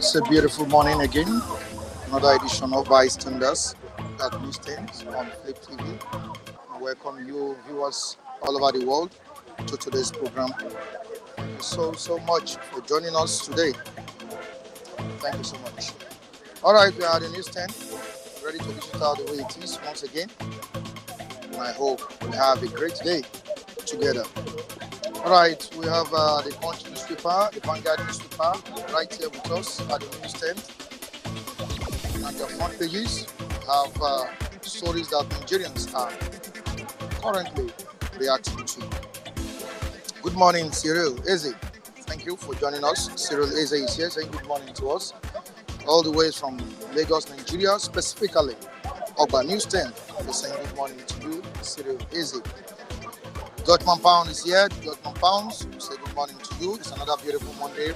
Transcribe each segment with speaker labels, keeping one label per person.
Speaker 1: It's a beautiful morning again. Another edition of Bystanders at Newsstands on Flip TV. I welcome you viewers all over the world to today's program. Thank you so much for joining us today. Thank you so much. All right, we are at the newsstand, ready to visit out the way it is once again. And I hope we have a great day together. All right, we have the Punch newspaper, the Vanguard newspaper, right here with us at the newsstand. On their front pages, we have stories that Nigerians are currently reacting to. Good morning, Cyril Eze. Thank you for joining us. Cyril Eze is here saying good morning to us, all the way from Lagos, Nigeria, specifically Ogba Newsstand. We're saying good morning to you, Cyril Eze. Dutchman Pound is here. Dutchman Pounds, we say good morning to you. It's another beautiful Monday.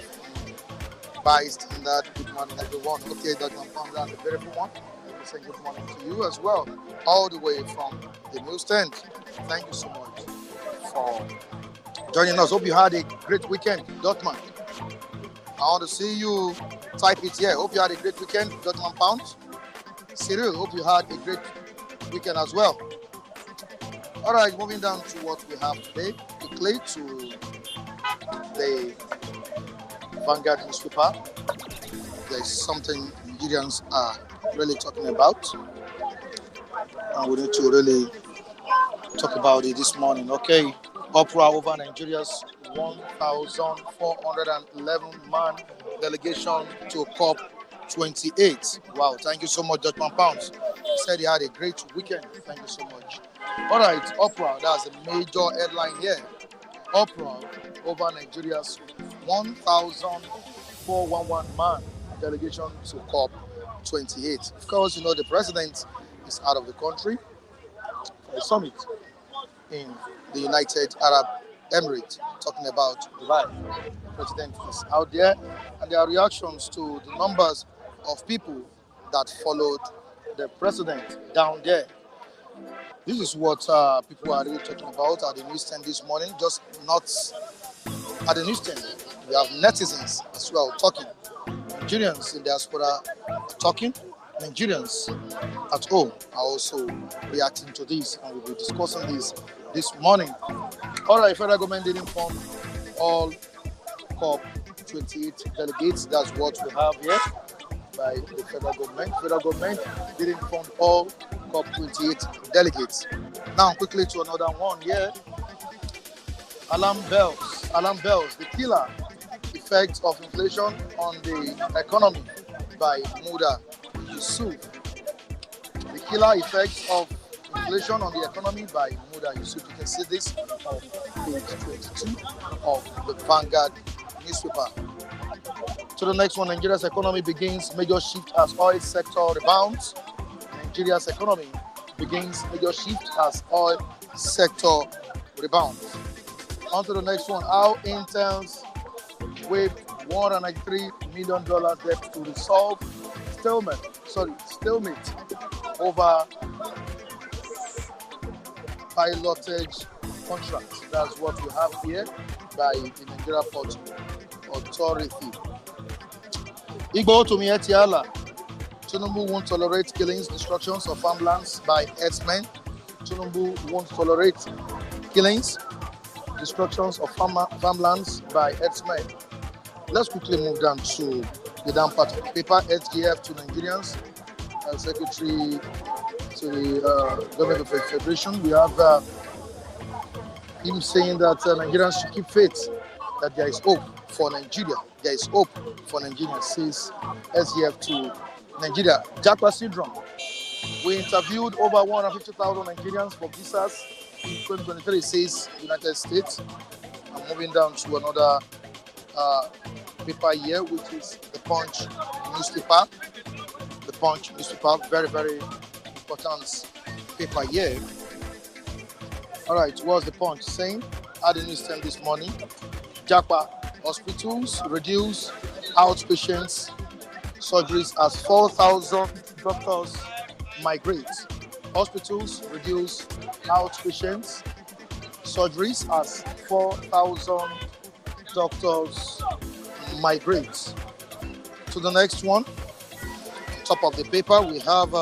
Speaker 1: Bystander, good morning everyone. Okay, Dutchman Pound, that's a beautiful one. We say good morning to you as well, all the way from the newsstand. Thank you so much for joining us. Hope you had a great weekend, Dutchman. I want to see you type it here. Hope you had a great weekend, Dutchman Pound. Cyril, hope you had a great weekend as well. All right, moving down to what we have today, quickly to the Vanguard newspaper. There's something Nigerians are really talking about, and we need to really talk about it this morning. Okay, uproar over Nigeria's 1,411-man delegation to COP-28. Wow, thank you so much, Dutchman Pounds. He said he had a great weekend. Thank you so much. All right, uproar, that's a major headline here. Uproar over Nigeria's 1,411-man delegation to COP28. Of course, you know the president is out of the country for a summit in the United Arab Emirates, talking about Dubai. The president is out there, and there are reactions to the numbers of people that followed the president down there. This is what people are really talking about at the newsstand this morning, just not at the newsstand. We have netizens as well talking. Nigerians in diaspora are talking. Nigerians at home are also reacting to this, and we'll be discussing this morning. All right, federal government did inform all COP28 delegates. That's what we have here by the federal government. Federal government did inform all COP28 delegates. Now, quickly to another one here. Alarm bells, the killer effects of inflation on the economy by Muda Yusuf. The killer effects of inflation on the economy by Muda Yusuf. You can see this on page 22 of the Vanguard newspaper. To the next one, Nigeria's economy begins major shift as oil sector rebounds. Nigeria's economy begins major shift as oil sector rebounds. On to the next one, how Intel's waived $193 million debt to resolve stalemate over pilotage contract. That's what we have here by the Nigeria Port Authority. Igbo to Miyetti Allah. Tinubu won't tolerate killings, destructions of farmlands by herdsmen. Tinubu won't tolerate killings, destructions of farmlands by herdsmen. Let's quickly move down to the down part of the paper. SGF to Nigerians, Secretary to the Government of the Federation. We have him saying that Nigerians should keep faith, that there is hope for Nigeria. There is hope for Nigeria, says SGF to Nigeria. Japa syndrome. We interviewed over 150,000 Nigerians for visas in 2023, says United States. I'm moving down to another paper here, which is the Punch newspaper. The Punch newspaper, very, very important paper here. All right, what's the Punch saying? At the newsstand this morning, Japa hospitals reduce outpatients surgeries as 4,000 doctors migrate. Hospitals reduce outpatients surgeries as 4,000 doctors migrate. to the next one. Top of the paper, we have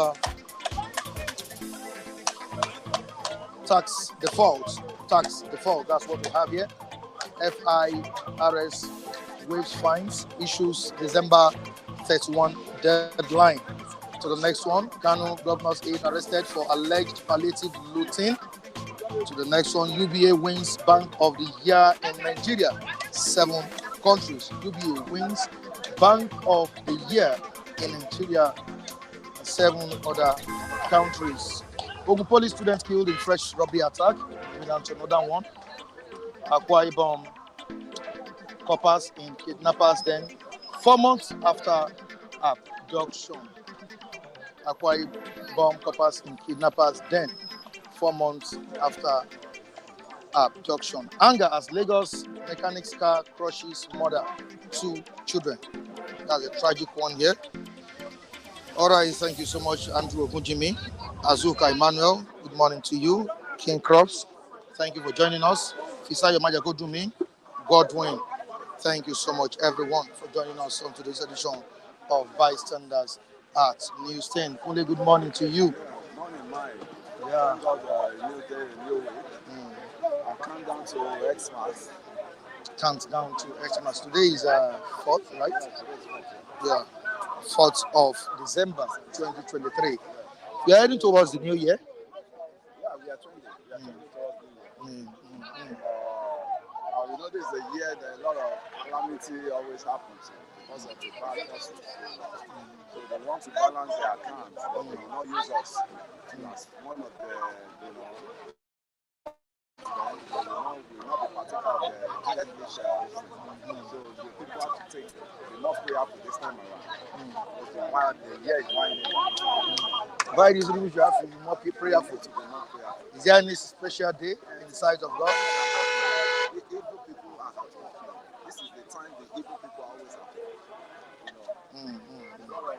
Speaker 1: tax default. Tax default, that's what we have here. FIRS wage fines issues December 31 deadline. To the next one, Kano governor's aide arrested for alleged palliative looting. To the next one, UBA wins Bank of the Year in Nigeria. 7 countries. UBA wins Bank of the Year in Nigeria. 7 other countries. Ogupoli students killed in fresh robbery attack. Moving on to another one. Akwa Ibom coppers in kidnappers den 4 months after abduction. Akwa Ibom coppers in kidnappers den 4 months after abduction. Anger as Lagos mechanic's car crushes mother, 2 children. That's a tragic one here. All right, thank you so much, Andrew Ogunjimi. Azuka Emmanuel, good morning to you. King Crops, thank you for joining us. Fisayo Majakodumi, Godwin, thank you so much, everyone, for joining us on today's edition of Bystanders at News 10. Only good morning to you.
Speaker 2: Morning, Mike.
Speaker 1: Yeah.
Speaker 2: New day, new week. I countdown to Xmas.
Speaker 1: Countdown to Xmas. Today is 4th, right? Yeah, 4th of December 2023. We are heading towards the new year.
Speaker 2: Yeah, we are trending. We are trending towards the new year. You know, this is a year that a lot of calamity always happens because of the bad forces. So they want to balance their accounts. They will not use us as one of the, we will not be partaker of the deadly shares. So the people have to take the more prayerful this time around. Because the year is winding down.
Speaker 1: Why is it we should have to be more prayerful? Is there any special day in the sight of God?
Speaker 2: The evil people are out of here. This is the time the evil people are always out. A lot of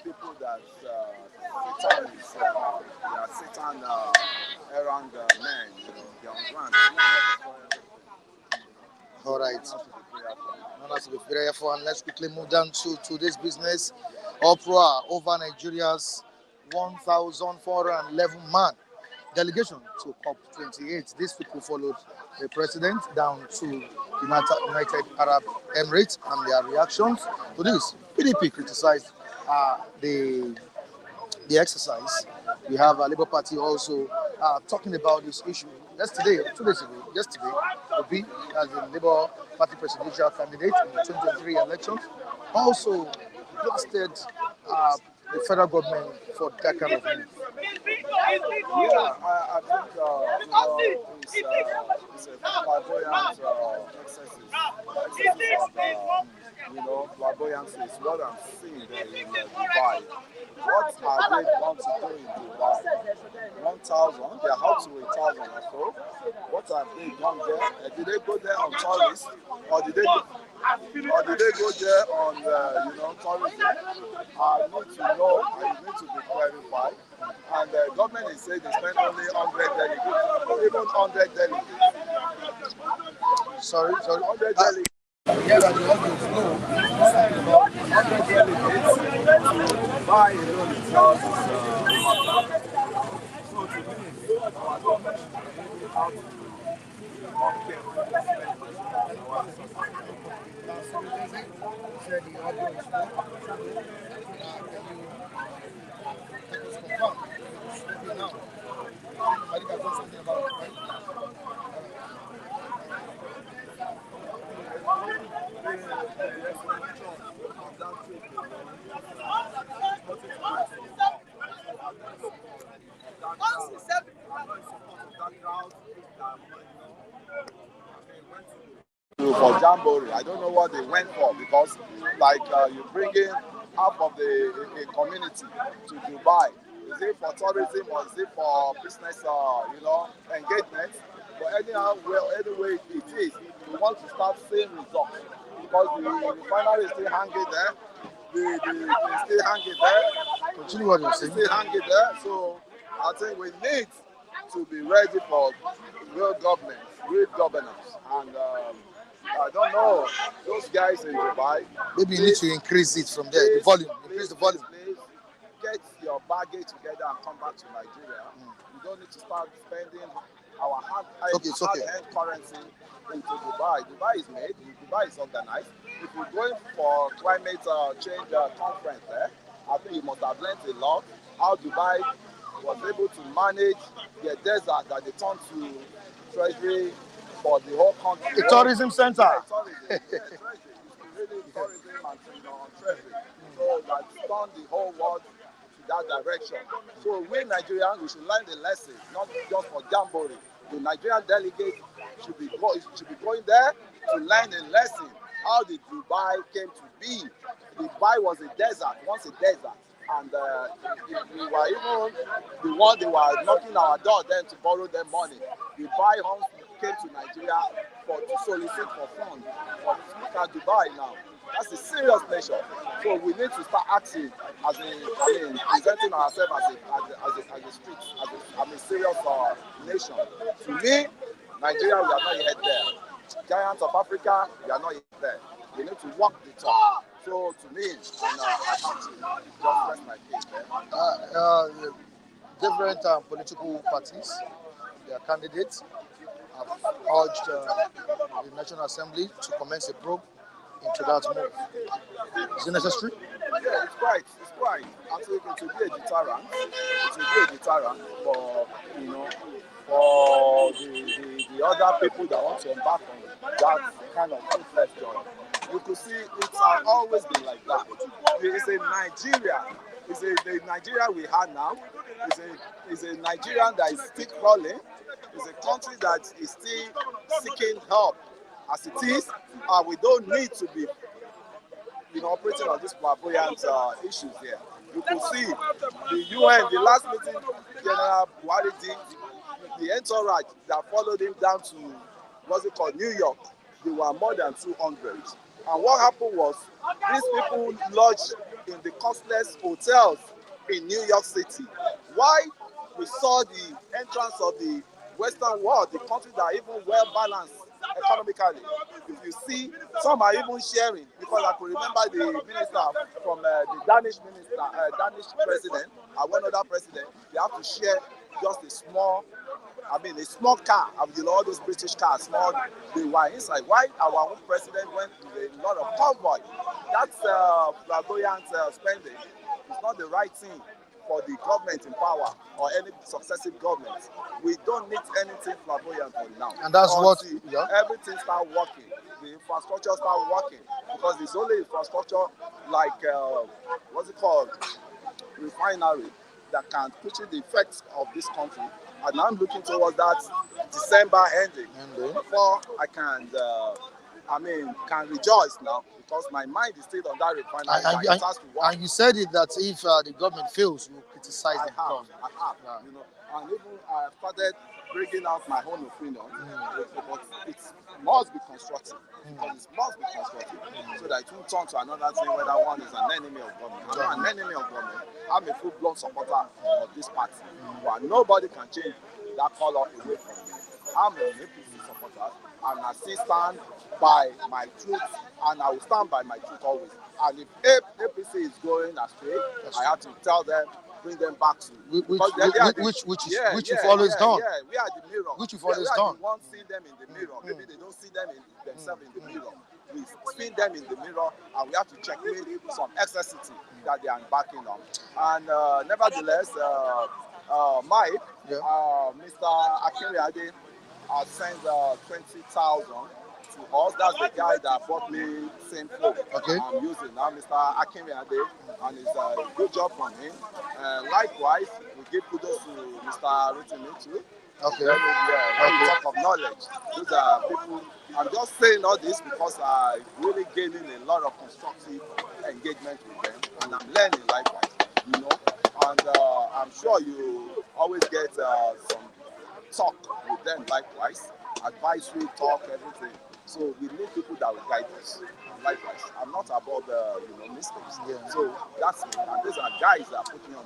Speaker 2: people that Satan is they are Satan errand men. They are on ground.
Speaker 1: All right. Not to be prayerful, and let's quickly move down to today's business. Uproar over Nigeria's 1,411 man delegation to COP-28. These people followed the president down to United Arab Emirates, and their reactions to this. PDP criticized the exercise. We have a Labour Party also talking about this issue. Yesterday, 2 days ago, Obi, as the Labour Party presidential candidate in the 2023 elections, also blasted the federal government for that kind of move.
Speaker 2: Yeah, I think it's a flamboyant excesses of flamboyance is what I'm seeing there in Dubai. What are they going to do in Dubai? 1,000, they are up to 1,000 or so. What have they done there? Did they go there on tourists, or did they go there on tourism? I need to know. I need to be clarified. And the government is saying they spent only 100 delegates, even 100 delegates.
Speaker 1: Sorry.
Speaker 2: 100 delegates.
Speaker 1: Yeah, but the audience know.
Speaker 2: 100 delegates. Buy alone itself is so to me, our government should be out to
Speaker 1: Said the audience know. I think I've done something about it, right?
Speaker 2: For Jamboree, I don't know what they went for, because you bring in half of the community to Dubai. Is it for tourism or is it for business engagement? But anyhow, anyway it is, we want to start seeing results, because the refinery is still hanging there. They still hanging there.
Speaker 1: Continue what you're saying.
Speaker 2: Still hanging there. So I think we need to be ready for real government, real governance, and I don't know. Those guys in Dubai.
Speaker 1: Maybe you need to increase it from there. The volume. Increase the volume.
Speaker 2: Please get your baggage together and come back to Nigeria. You don't need to start spending our hard-earned currency into Dubai. Dubai is made. Dubai is organized. If you're going for climate change conference there, I think you must have learned a lot how Dubai was able to manage the desert that they turned to treasury for the whole country.
Speaker 1: A tourism center.
Speaker 2: Yeah, tourism. Yeah, treasury. It's really tourism and treasury. So that turned the whole world to that direction. So we Nigerians, we should learn the lesson, not just for jamboree. The Nigerian delegate should be going there to learn the lesson how the Dubai came to be. Dubai was a desert, once a desert. And we were even the one they were knocking our door then to borrow them money. Dubai homes came to Nigeria to solicit for funds. But look at Dubai now. That's a serious nation. So we need to start acting presenting ourselves as a street, as a serious nation. To me, Nigeria, we are not yet there. Giants of Africa, we are not yet there. We need to walk the talk. So to me, I have to just rest my case there.
Speaker 1: Different political parties, their candidates have urged the National Assembly to commence a probe into that move. Is it necessary?
Speaker 2: Yeah, it's right. It's right. Actually, it will be a deterrent. It will be a deterrent for for the other people that want to embark on that kind of fruitless journey. You could see it has always been like that. It's a Nigeria. The Nigeria we have now. It's a Nigerian that is still crawling. It's a country that is still seeking help as it is. We don't need to be operating on these flamboyant issues here. You could see the UN, the last meeting General Buhari did, the entourage that followed him down to New York, they were more than 200. And what happened was these people lodged in the costless hotels in New York City. Why? We saw the entrance of the Western world, the countries that are even well balanced economically. If you see, some are even sharing, because I could remember the minister from the Danish president and one other president, they have to share just a small car, all those British cars, small, they were inside. Why our own president went with a lot of convoy? That's flamboyant spending. It's not the right thing for the government in power or any successive government. We don't need anything flamboyant for now.
Speaker 1: And that's
Speaker 2: everything start working. The infrastructure start working, because it's only infrastructure like refinery that can push the effects of this country. And I'm looking towards that December ending before I can rejoice now, because my mind is still on that refinery.
Speaker 1: And you said it that if the government fails, you will criticize the government.
Speaker 2: I have. Yeah. And even I started bringing out my own opinion, but it must be constructive. Because it must be constructive, so that it won't turn to another thing whether one is an enemy of government. I'm not an enemy of government. I'm a full-blown supporter of this party. But nobody can change that color away from me. I'm an APC supporter, and I still stand by my truth, and I will stand by my truth always. And if APC is going astray, I have to tell them, bring them back to
Speaker 1: which you've always done.
Speaker 2: Yeah, we are the mirror.
Speaker 1: Which you've always done.
Speaker 2: We won't see them in the mirror. Maybe they don't see them themselves in the mirror. We see them in the mirror, and we have to checkmate some excessivity that they are embarking on. And nevertheless, Mike, Mr. Akinriade has sent 20,000 to us. That's the guy that bought me same phone I'm using now, Mr. Akinriade, and it's a good job from him. Likewise, we give kudos to Mr. Ritimi too. When we talk of knowledge, those are people. I'm just saying all this because I'm really gaining a lot of constructive engagement with them, and I'm learning likewise. And I'm sure you always get some talk with them likewise, advisory talk, everything. So we need people that will guide us. Likewise, I'm not above mistakes. So that's me. And these are guys that put me on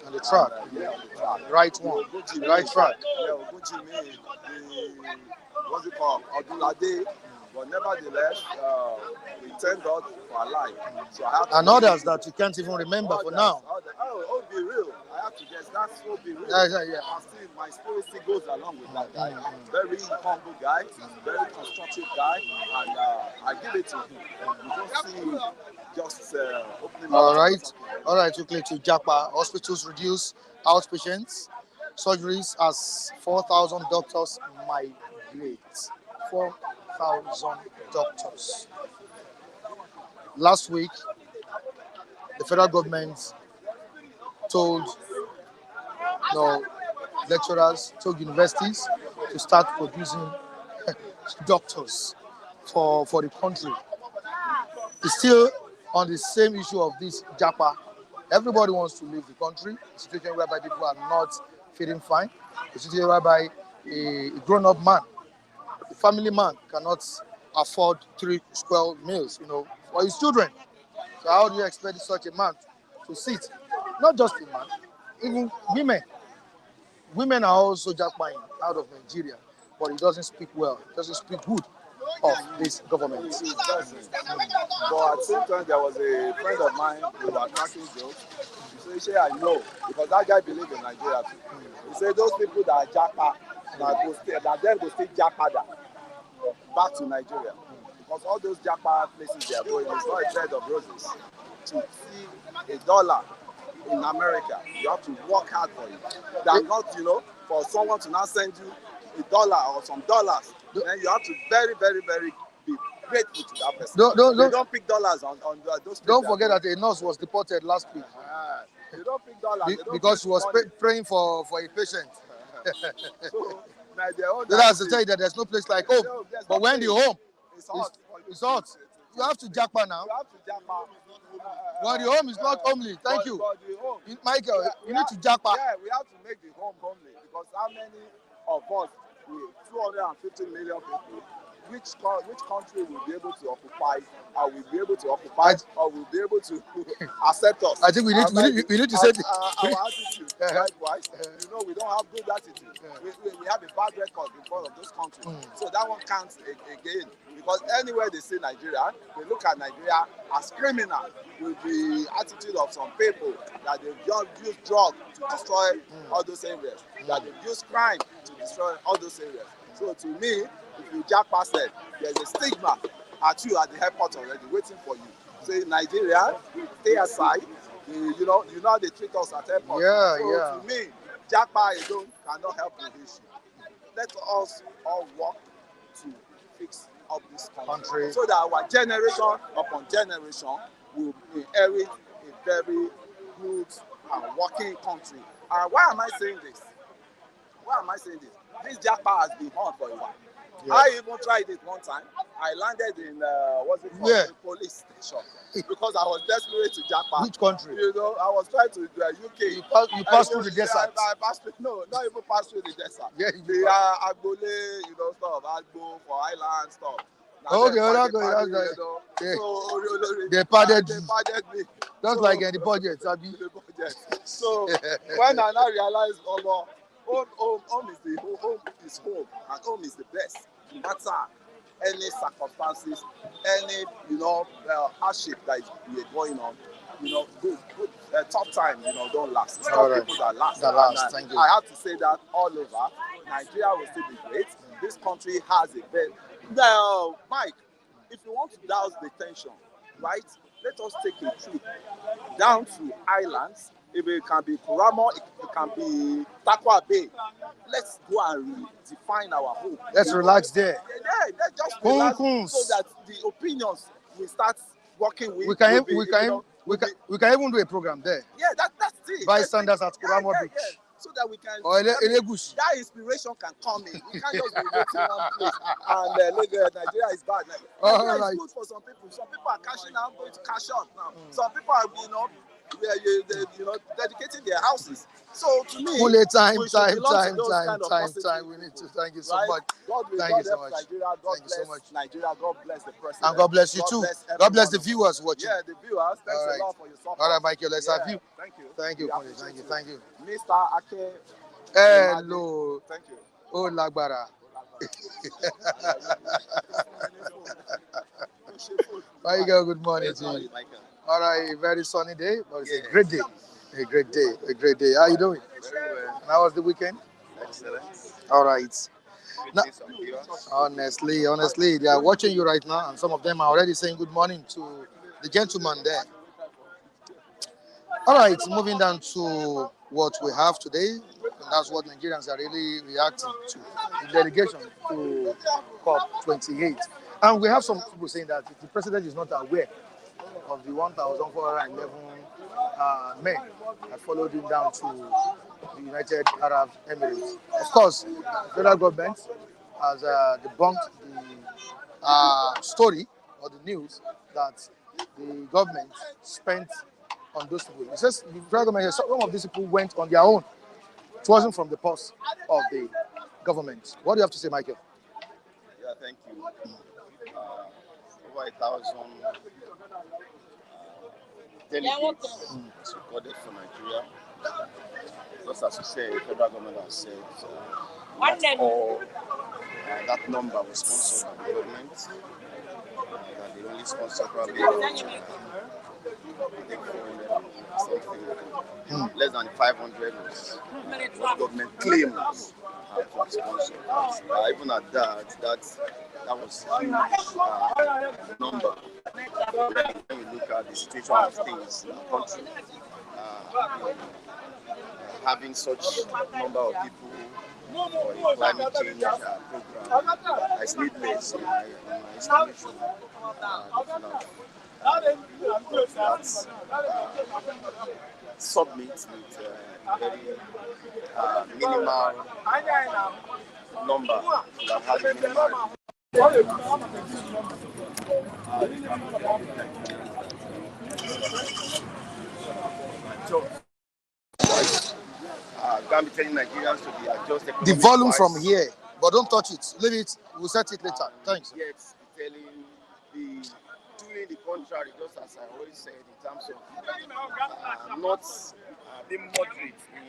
Speaker 2: the
Speaker 1: On the track.
Speaker 2: Yeah, on the track.
Speaker 1: Right one.
Speaker 2: Ogunji
Speaker 1: The right track.
Speaker 2: Yeah, Ogunji me, what's it called? Odulade. But nevertheless, we thank God for our life. So I have to
Speaker 1: And others that you can't even remember for now.
Speaker 2: Be real. I have to guess. That's so be real.
Speaker 1: Yeah.
Speaker 2: My spirit still goes along with that guy. Very humble guy, very constructive guy, and I give it to him. You don't see him just opening
Speaker 1: All
Speaker 2: mouth.
Speaker 1: right, quickly to Japa. Hospitals reduce outpatients, surgeries as 4,000 doctors migrate. 4,000 doctors. Last week, the federal government told lecturers, told universities to start producing doctors for the country. It's still on the same issue of this Japa. Everybody wants to leave the country, a situation whereby people are not feeling fine, a situation whereby a grown-up man, a family man cannot afford 3 square meals, for his children. So how do you expect such a man to sit? Not just a man, even women. Women are also jackpotting out of Nigeria, but he doesn't speak well, doesn't speak good of this government.
Speaker 2: But at the same time, there was a friend of mine who was cracking jokes. He said, I know, because that guy believes in Nigeria too. He said, those people that are japa, that then go still japa back to Nigeria. Because all those japa places they are going, it's not a bed of roses. To see $1 in America, you have to work hard for it. Than not, for someone to now send you $1 or some dollars, then you have to very, very, very be grateful to that person. They don't pick dollars on those.
Speaker 1: Don't forget that a nurse was deported last week.
Speaker 2: They don't pick dollars
Speaker 1: because she was praying for a patient.
Speaker 2: So,
Speaker 1: that's to tell you that there's no place like home. But when the home it's hot, you have to jackpot now.
Speaker 2: You have to jackpot.
Speaker 1: Well, the home is not homely. Thank you.
Speaker 2: But the home,
Speaker 1: Michael, you need to jackpot.
Speaker 2: Yeah, we have to make the home homely, because how many of us, 250 million people, which country will be able to occupy, or will be able to occupy, or will be able to accept us?
Speaker 1: I think we need to say
Speaker 2: our attitude. Likewise, we don't have good attitude. We have a bad record in front of those countries. So that one counts again. Because anywhere they say Nigeria, they look at Nigeria as criminal, with the attitude of some people that they've just used drugs to destroy all those areas, that they've used crime to destroy all those areas. So to me, if you jack past it, there's a stigma at you at the airport already waiting for you. Say, Nigeria, stay aside. You know how they treat us at airport. So to me, jackpot alone cannot help the issue. Let us all work to fix up this country, so that our generation upon generation will inherit a very good and working country. And why am I saying this? This jackpot has been on for a while. Yeah. I even tried it one time. I landed in the police station because I was desperate to jackpot.
Speaker 1: Which country?
Speaker 2: I was trying to do UK.
Speaker 1: You passed through the desert.
Speaker 2: I passed through. No, not even passed through the desert.
Speaker 1: Yeah,
Speaker 2: the Agbole, stuff, Agbo for island stuff.
Speaker 1: Okay, they padded
Speaker 2: me.
Speaker 1: Just like in the budget, Sabi.
Speaker 2: The budget. So when I now realized, home is home, and home is the best. No matter any circumstances, any hardship that is going on, good tough time, don't last. It's not people that last.
Speaker 1: Thank you.
Speaker 2: I have to say that all over. Nigeria will still be great. This country has a very now, Mike. If you want to douse the tension, right? Let us take a trip down to islands. If it can be Kuramo, it can be Takwa Bay. Let's go and redefine our home.
Speaker 1: Let's relax there.
Speaker 2: Yeah, let's just relax so that the opinions will start working with.
Speaker 1: We can even do a program there.
Speaker 2: Yeah, that's it.
Speaker 1: Bystanders at Kuramo Beach.
Speaker 2: Yeah. So that we can.
Speaker 1: That
Speaker 2: inspiration can come in. We can't just be waiting one place and Nigeria is bad. Nigeria is good for some people. Some people are cashing out, going to cash out now. Some people are, dedicating their houses. So to me,
Speaker 1: Fully time.
Speaker 2: We need to
Speaker 1: Thank you so
Speaker 2: right?
Speaker 1: much.
Speaker 2: God will
Speaker 1: Thank you
Speaker 2: God
Speaker 1: so
Speaker 2: help
Speaker 1: much.
Speaker 2: Nigeria. God
Speaker 1: Thank you so
Speaker 2: bless
Speaker 1: much.
Speaker 2: Nigeria. God bless the president.
Speaker 1: And God bless you too. God bless the viewers watching.
Speaker 2: Yeah, the viewers. Thanks
Speaker 1: All right.
Speaker 2: a lot for your support.
Speaker 1: All right, Michael. Let's have you.
Speaker 2: Thank you.
Speaker 1: Thank you.
Speaker 2: We
Speaker 1: Thank
Speaker 2: appreciate
Speaker 1: you. Thank you.
Speaker 2: Mr. Ake.
Speaker 1: Hello.
Speaker 2: Thank you.
Speaker 1: Oh, Lagbara. Michael, good morning to you. All right, very sunny day, but it's a great day. A great day. A great day. How are you doing?
Speaker 2: Very well.
Speaker 1: And how was the weekend?
Speaker 2: Excellent.
Speaker 1: All right. Now, honestly, they are watching you right now, and some of them are already saying good morning to the gentleman there. All right, moving down to what we have today, and that's what Nigerians are really reacting to, the delegation to COP-28. And we have some people saying that the president is not aware of the 1,411 men that followed him down to the United Arab Emirates. Of course, the federal government has debunked the story or the news that the government spent on those people. It says the federal government says some of these people went on their own. It wasn't from the purse of the government. What do you have to say, Michael?
Speaker 2: Yeah, thank you. Over 1,000 delegates recorded for Nigeria. Just as you said, the federal government has said not all that number was sponsored by the government. That they only sponsored probably I think 400 something. Less than 500 was what government claimed to be sponsored. Even at that was a huge number. When you look at the situation of things in the country, having such number of people for a climate change program is needless in my estimation. That's submit with a very minimal number that has a minimal. Can't be telling Nigerians to be adjusted.
Speaker 1: The volume from here, but don't touch it. Leave it. We'll set it later. Thanks.
Speaker 2: Yet telling doing the contrary, just as I always said, in terms of not being moderate in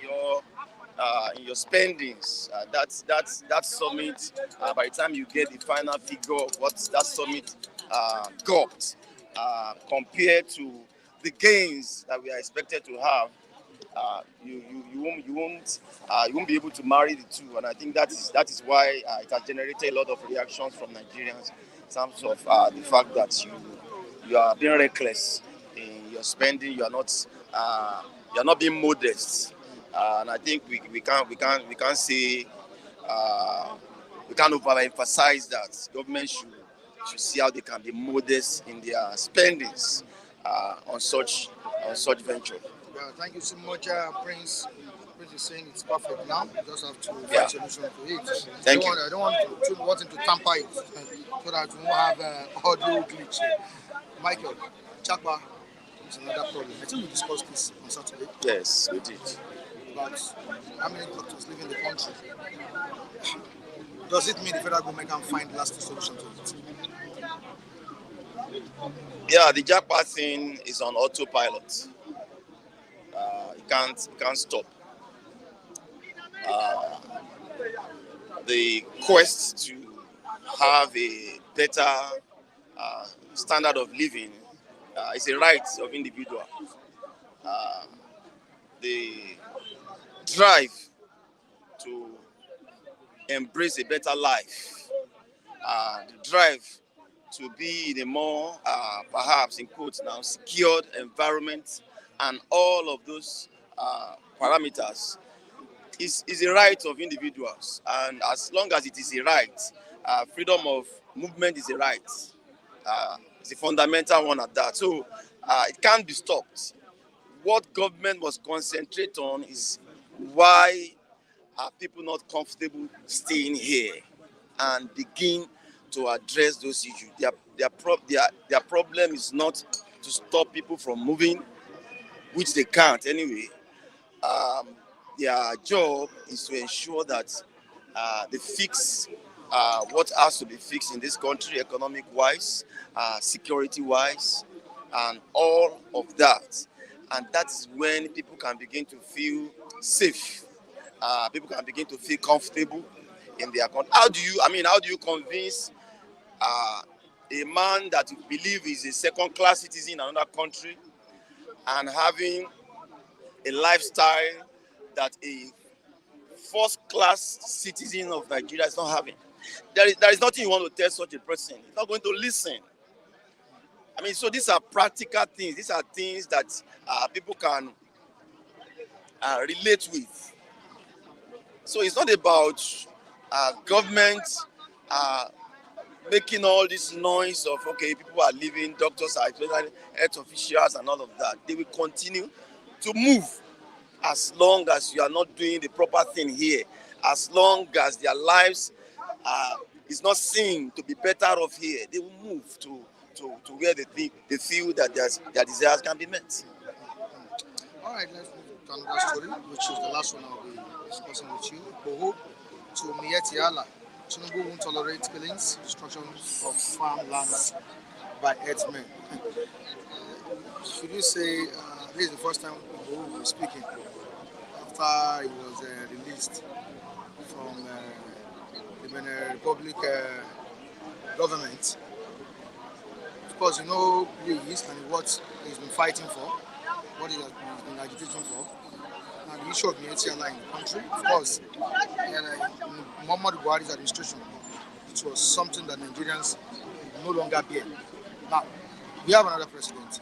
Speaker 2: your spendings. That summit. By the time you get the final figure of what that summit got, compared to the gains that we are expected to have. You won't be able to marry the two, and I think that is why it has generated a lot of reactions from Nigerians in terms of the fact that you are being reckless in your spending. You are not being modest, and I think we can't say we can't overemphasize that government should see how they can be modest in their spendings on such venture.
Speaker 1: Well, thank you so much, Prince. Prince is saying it's perfect now. You just have to find a solution to it.
Speaker 2: Thank you.
Speaker 1: I don't want him to tamper it so that we won't have audio glitch. Michael, Chakwa is another problem. I think we discussed this on Saturday.
Speaker 2: Yes, we did.
Speaker 1: About how many doctors live in the country. Does it mean the federal government can find lasting solution to it?
Speaker 2: Yeah, the Jackpot thing is on autopilot. It can't stop. The quest to have a better standard of living is a right of individual. The drive to embrace a better life, the drive to be in a more, perhaps in quotes now, secured environment, and all of those parameters is a right of individuals. And as long as it is a right, freedom of movement is a right. It's a fundamental one at that. So it can't be stopped. What government must concentrate on is why are people not comfortable staying here, and begin to address those issues. Their problem is not to stop people from moving.
Speaker 3: which they can't anyway. Their job is to ensure that they fix what has to be fixed in this country, economic-wise, security-wise, and all of that. And that is when people can begin to feel safe. People can begin to feel comfortable in their country. How do you convince a man that you believe is a second-class citizen in another country and having a lifestyle that a first-class citizen of Nigeria is not having? There is nothing you want to tell such a person. He's not going to listen. So these are practical things. These are things that people can relate with. So it's not about government making all this noise of, okay, people are leaving, doctors are especially health officials and all of that. They will continue to move as long as you are not doing the proper thing here, as long as their lives is not seen to be better off here. They will move to where they feel that their desires can be met.
Speaker 1: All right, let's move to another story, which is the last one I'll be discussing with you. Boho to Miyetti. Tinubu won't tolerate killings, destruction of farmlands by herdsmen. Should you say this is the first time Boho was speaking after he was released from the Benin Republic government? Of course, you know who he is and what he's been fighting for, what he has been agitating for. Now, the issue of Miyetti in the country, of course, in Muhammadu Buhari's administration, it was something that Nigerians no longer bear. Now, we have another president.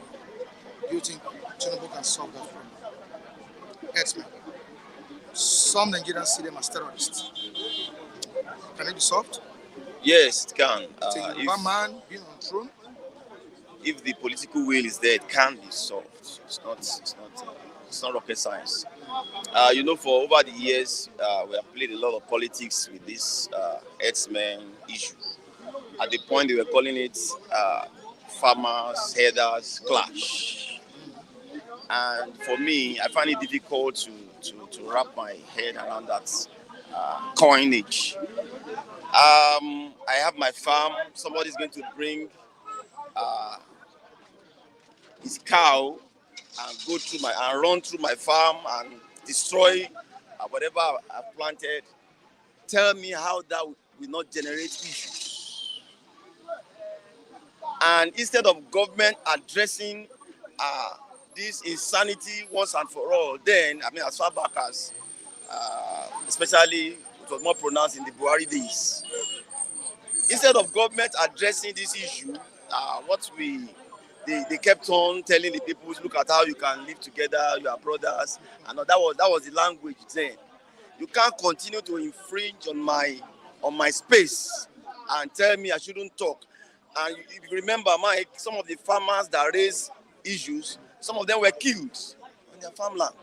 Speaker 1: Do you think Tinubu can solve that problem? Herdsmen. Some Nigerians see them as terrorists. Can it be solved?
Speaker 3: Yes, it can.
Speaker 1: One man being on the throne.
Speaker 3: If the political will is there, it can be solved. It's not rocket science. For over the years, we have played a lot of politics with this herdsmen issue. At the point they were calling it farmers, herders clash. And for me, I find it difficult to wrap my head around that coinage. I have my farm. Somebody's going to bring his cow and run through my farm and destroy whatever I've planted. Tell me how that will not generate issues. And instead of government addressing this insanity once and for all, then as far back as especially it was more pronounced in the Buhari days. Instead of government addressing this issue, they kept on telling the people, look at how you can live together, you are brothers, and that was the language then. You can't continue to infringe on my space and tell me I shouldn't talk. And if you remember, Mike, some of the farmers that raised issues, some of them were killed on their farmland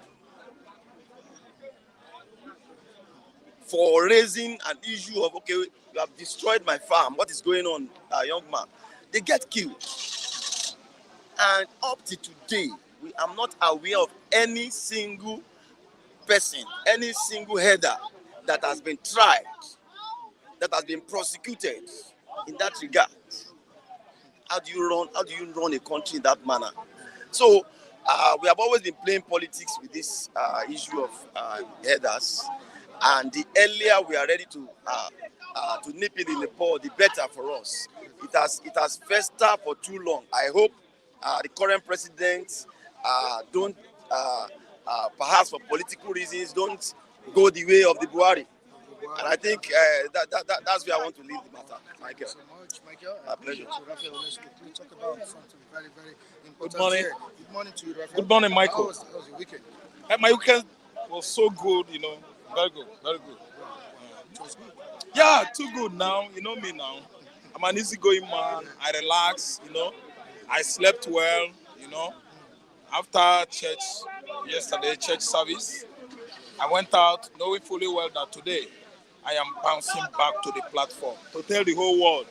Speaker 3: for raising an issue of, okay, you have destroyed my farm. What is going on, young man? They get killed. And up to today, I'm not aware of any single person, any single header that has been tried, that has been prosecuted in that regard. How do you run a country in that manner? So we have always been playing politics with this issue of headers, and the earlier we are ready to nip it in the bud, the better for us. It has festered for too long. I hope the current president don't, perhaps for political reasons, don't go the way of the Buhari. And I think that's where I want to leave the matter, Michael.
Speaker 1: Thank you so much, Michael.
Speaker 3: My pleasure.
Speaker 1: Let's quickly talk about something very, very important.
Speaker 4: Good morning.
Speaker 1: Here. Good morning to you, Raphael.
Speaker 4: Good morning, Michael.
Speaker 1: How was your weekend?
Speaker 4: My weekend was so good, very good, very good.
Speaker 1: It was good.
Speaker 4: Yeah, too good now. You know me now. I'm an easygoing man. I relax, I slept well, After yesterday church service, I went out knowing fully well that today I am bouncing back to the platform to tell the whole world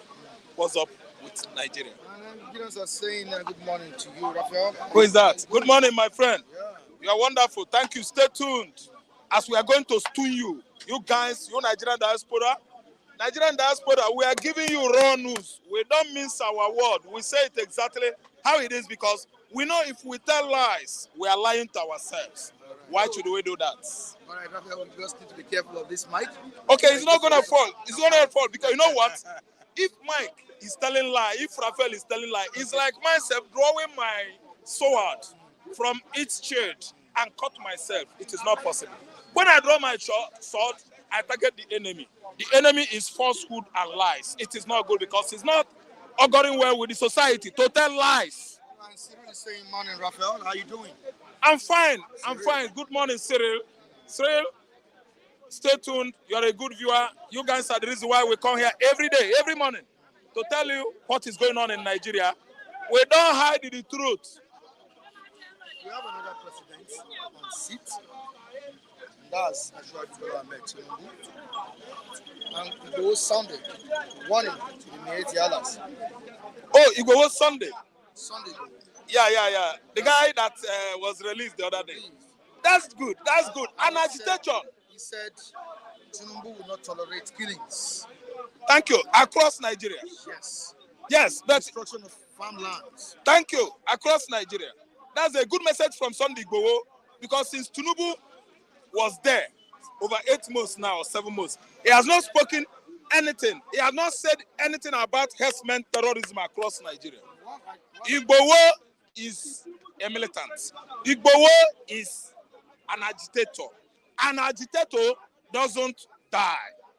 Speaker 4: what's up with Nigeria.
Speaker 1: And Nigerians are saying good morning to you, Raphael.
Speaker 4: Who is that? Good morning, my friend.
Speaker 1: Yeah,
Speaker 4: You are wonderful. Thank you. Stay tuned as we are going to stun you. You guys, you Nigerian diaspora. Nigerian diaspora, we are giving you raw news. We don't mince our word. We say it exactly how it is because we know if we tell lies, we are lying to ourselves. Why should we do that?
Speaker 1: All right, Raphael, we just need to be careful of this mic.
Speaker 4: Okay, it's not going to fall. It's not going to fall because you know what? If Mike is telling lie, if Raphael is telling lie, it's like myself drawing my sword from its shade and cut myself. It is not possible. When I draw my sword, I target the enemy. The enemy is falsehood and lies. It is not good because it's not auguring well with the society to tell lies.
Speaker 1: And Cyril is saying, morning, Raphael. How are you doing?
Speaker 4: I'm fine. I'm fine. Good morning, Cyril. Cyril, stay tuned. You're a good viewer. You guys are the reason why we come here every day, every morning, to tell you what is going on in Nigeria. We don't hide the truth.
Speaker 1: We have another president on seat. And that's Bola Ahmed Tinubu. And Igboho Sunday, warning to the Miyetti Alas.
Speaker 4: Oh, Igboho Sunday.
Speaker 1: Sunday.
Speaker 4: Yeah. The guy that was released the other day. That's good. That's good. An agitation.
Speaker 1: He said Tinubu will not tolerate killings.
Speaker 4: Thank you. Across Nigeria.
Speaker 1: Yes.
Speaker 4: Yes, but
Speaker 1: Destruction of farmlands.
Speaker 4: thank you. Across Nigeria. That's a good message from Sunday Igboho because since Tinubu was there over 8 months now or 7 months, he has not spoken anything. He has not said anything about herdsmen terrorism across Nigeria. Igboho is a militant. Igboho is an agitator. An agitator doesn't die.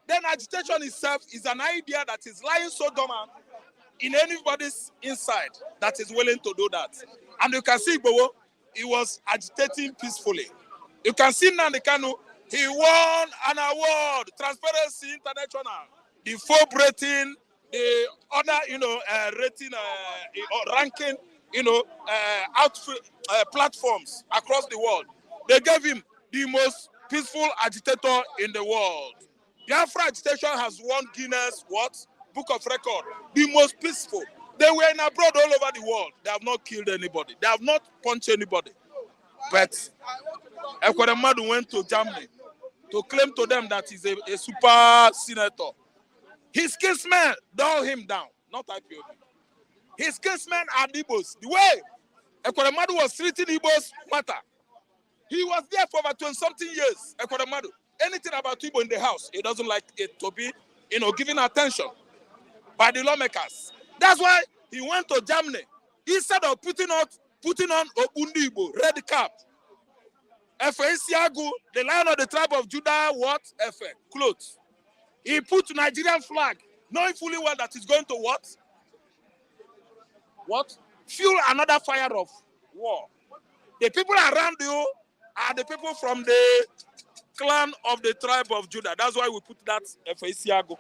Speaker 4: Then agitation itself is an idea that is lying so dormant in anybody's inside that is willing to do that. And you can see Igboho, he was agitating peacefully. You can see Nnamdi Kanu, he won an award, Transparency International, the FOB rating, the other, rating, ranking, platforms across the world. They gave him the most peaceful agitator in the world. Biafra agitation has won Guinness, Book of Record, the most peaceful. They were in abroad all over the world. They have not killed anybody. They have not punched anybody. But Ekweremadu went to Germany to claim to them that he's a super senator. His kinsmen dialed him down, not IPOB. His kinsmen are Igbos. The way Ekweremadu was treating Igbos matter. He was there for over 20-something years, Ekweremadu. Anything about Igbo in the house, he doesn't like it to be, given attention by the lawmakers. That's why he went to Germany. Instead of putting on Obundi Igbo, red cap, Isiagu, the Lion of the tribe of Judah, clothes. He put Nigerian flag, knowing fully well that he's going to fuel another fire of war. The people around you are the people from the clan of the tribe of Judah. That's why we put that Isiagu.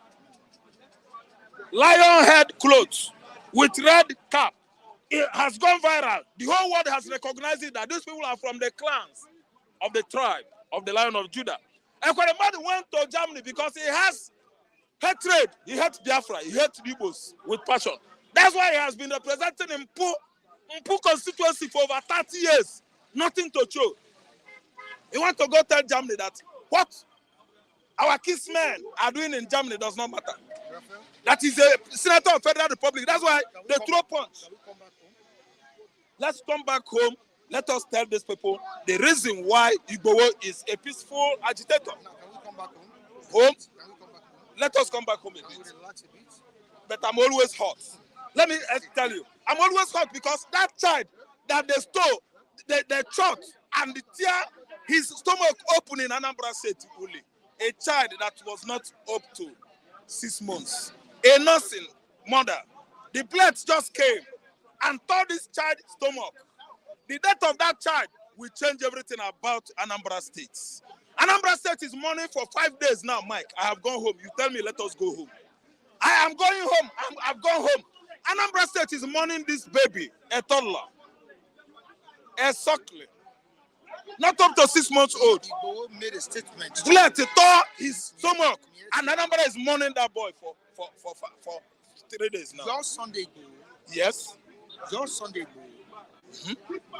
Speaker 4: Lion head clothes with red cap. It has gone viral. The whole world has recognized it that these people are from the clans of the tribe of the Lion of Judah. And Ekweremadu went to Germany because he has hatred. He hates Biafra. He hates Igbos with passion. That's why he has been representing in Mpu constituency for over 30 years. Nothing to show. He wants to go tell Germany that what our kinsmen are doing in Germany does not matter.
Speaker 1: Raphael,
Speaker 4: That is a senator of Federal Republic. That's why they throw punch.
Speaker 1: can we come back home?
Speaker 4: Let's come back home. Let us tell these people the reason why Igboho is a peaceful agitator.
Speaker 1: Now, can we come back home?
Speaker 4: Home,
Speaker 1: Can we come back home?
Speaker 4: let us come back home a
Speaker 1: Can we
Speaker 4: bit.
Speaker 1: relax a bit?
Speaker 4: But I'm always hot. Let me tell you, I'm always hot because that child that they stole, they shot and they tear his stomach open in Anambra State only. A child that was not up to 6 months. A nursing mother. The blades just came and tore this child's stomach. The death of that child will change everything about Anambra State. Anambra State is mourning for 5 days now, Mike. I have gone home. You tell me, let us go home. I am going home. I've gone home. Anambra State is mourning this baby, a toddler, a suckling, not up to 6 months old.
Speaker 1: Igboho made a statement.
Speaker 4: Blood tore his stomach, and Anambra is mourning that boy for 3 days now.
Speaker 1: Your Sunday Igboho,
Speaker 4: Yes.
Speaker 1: your Sunday Igboho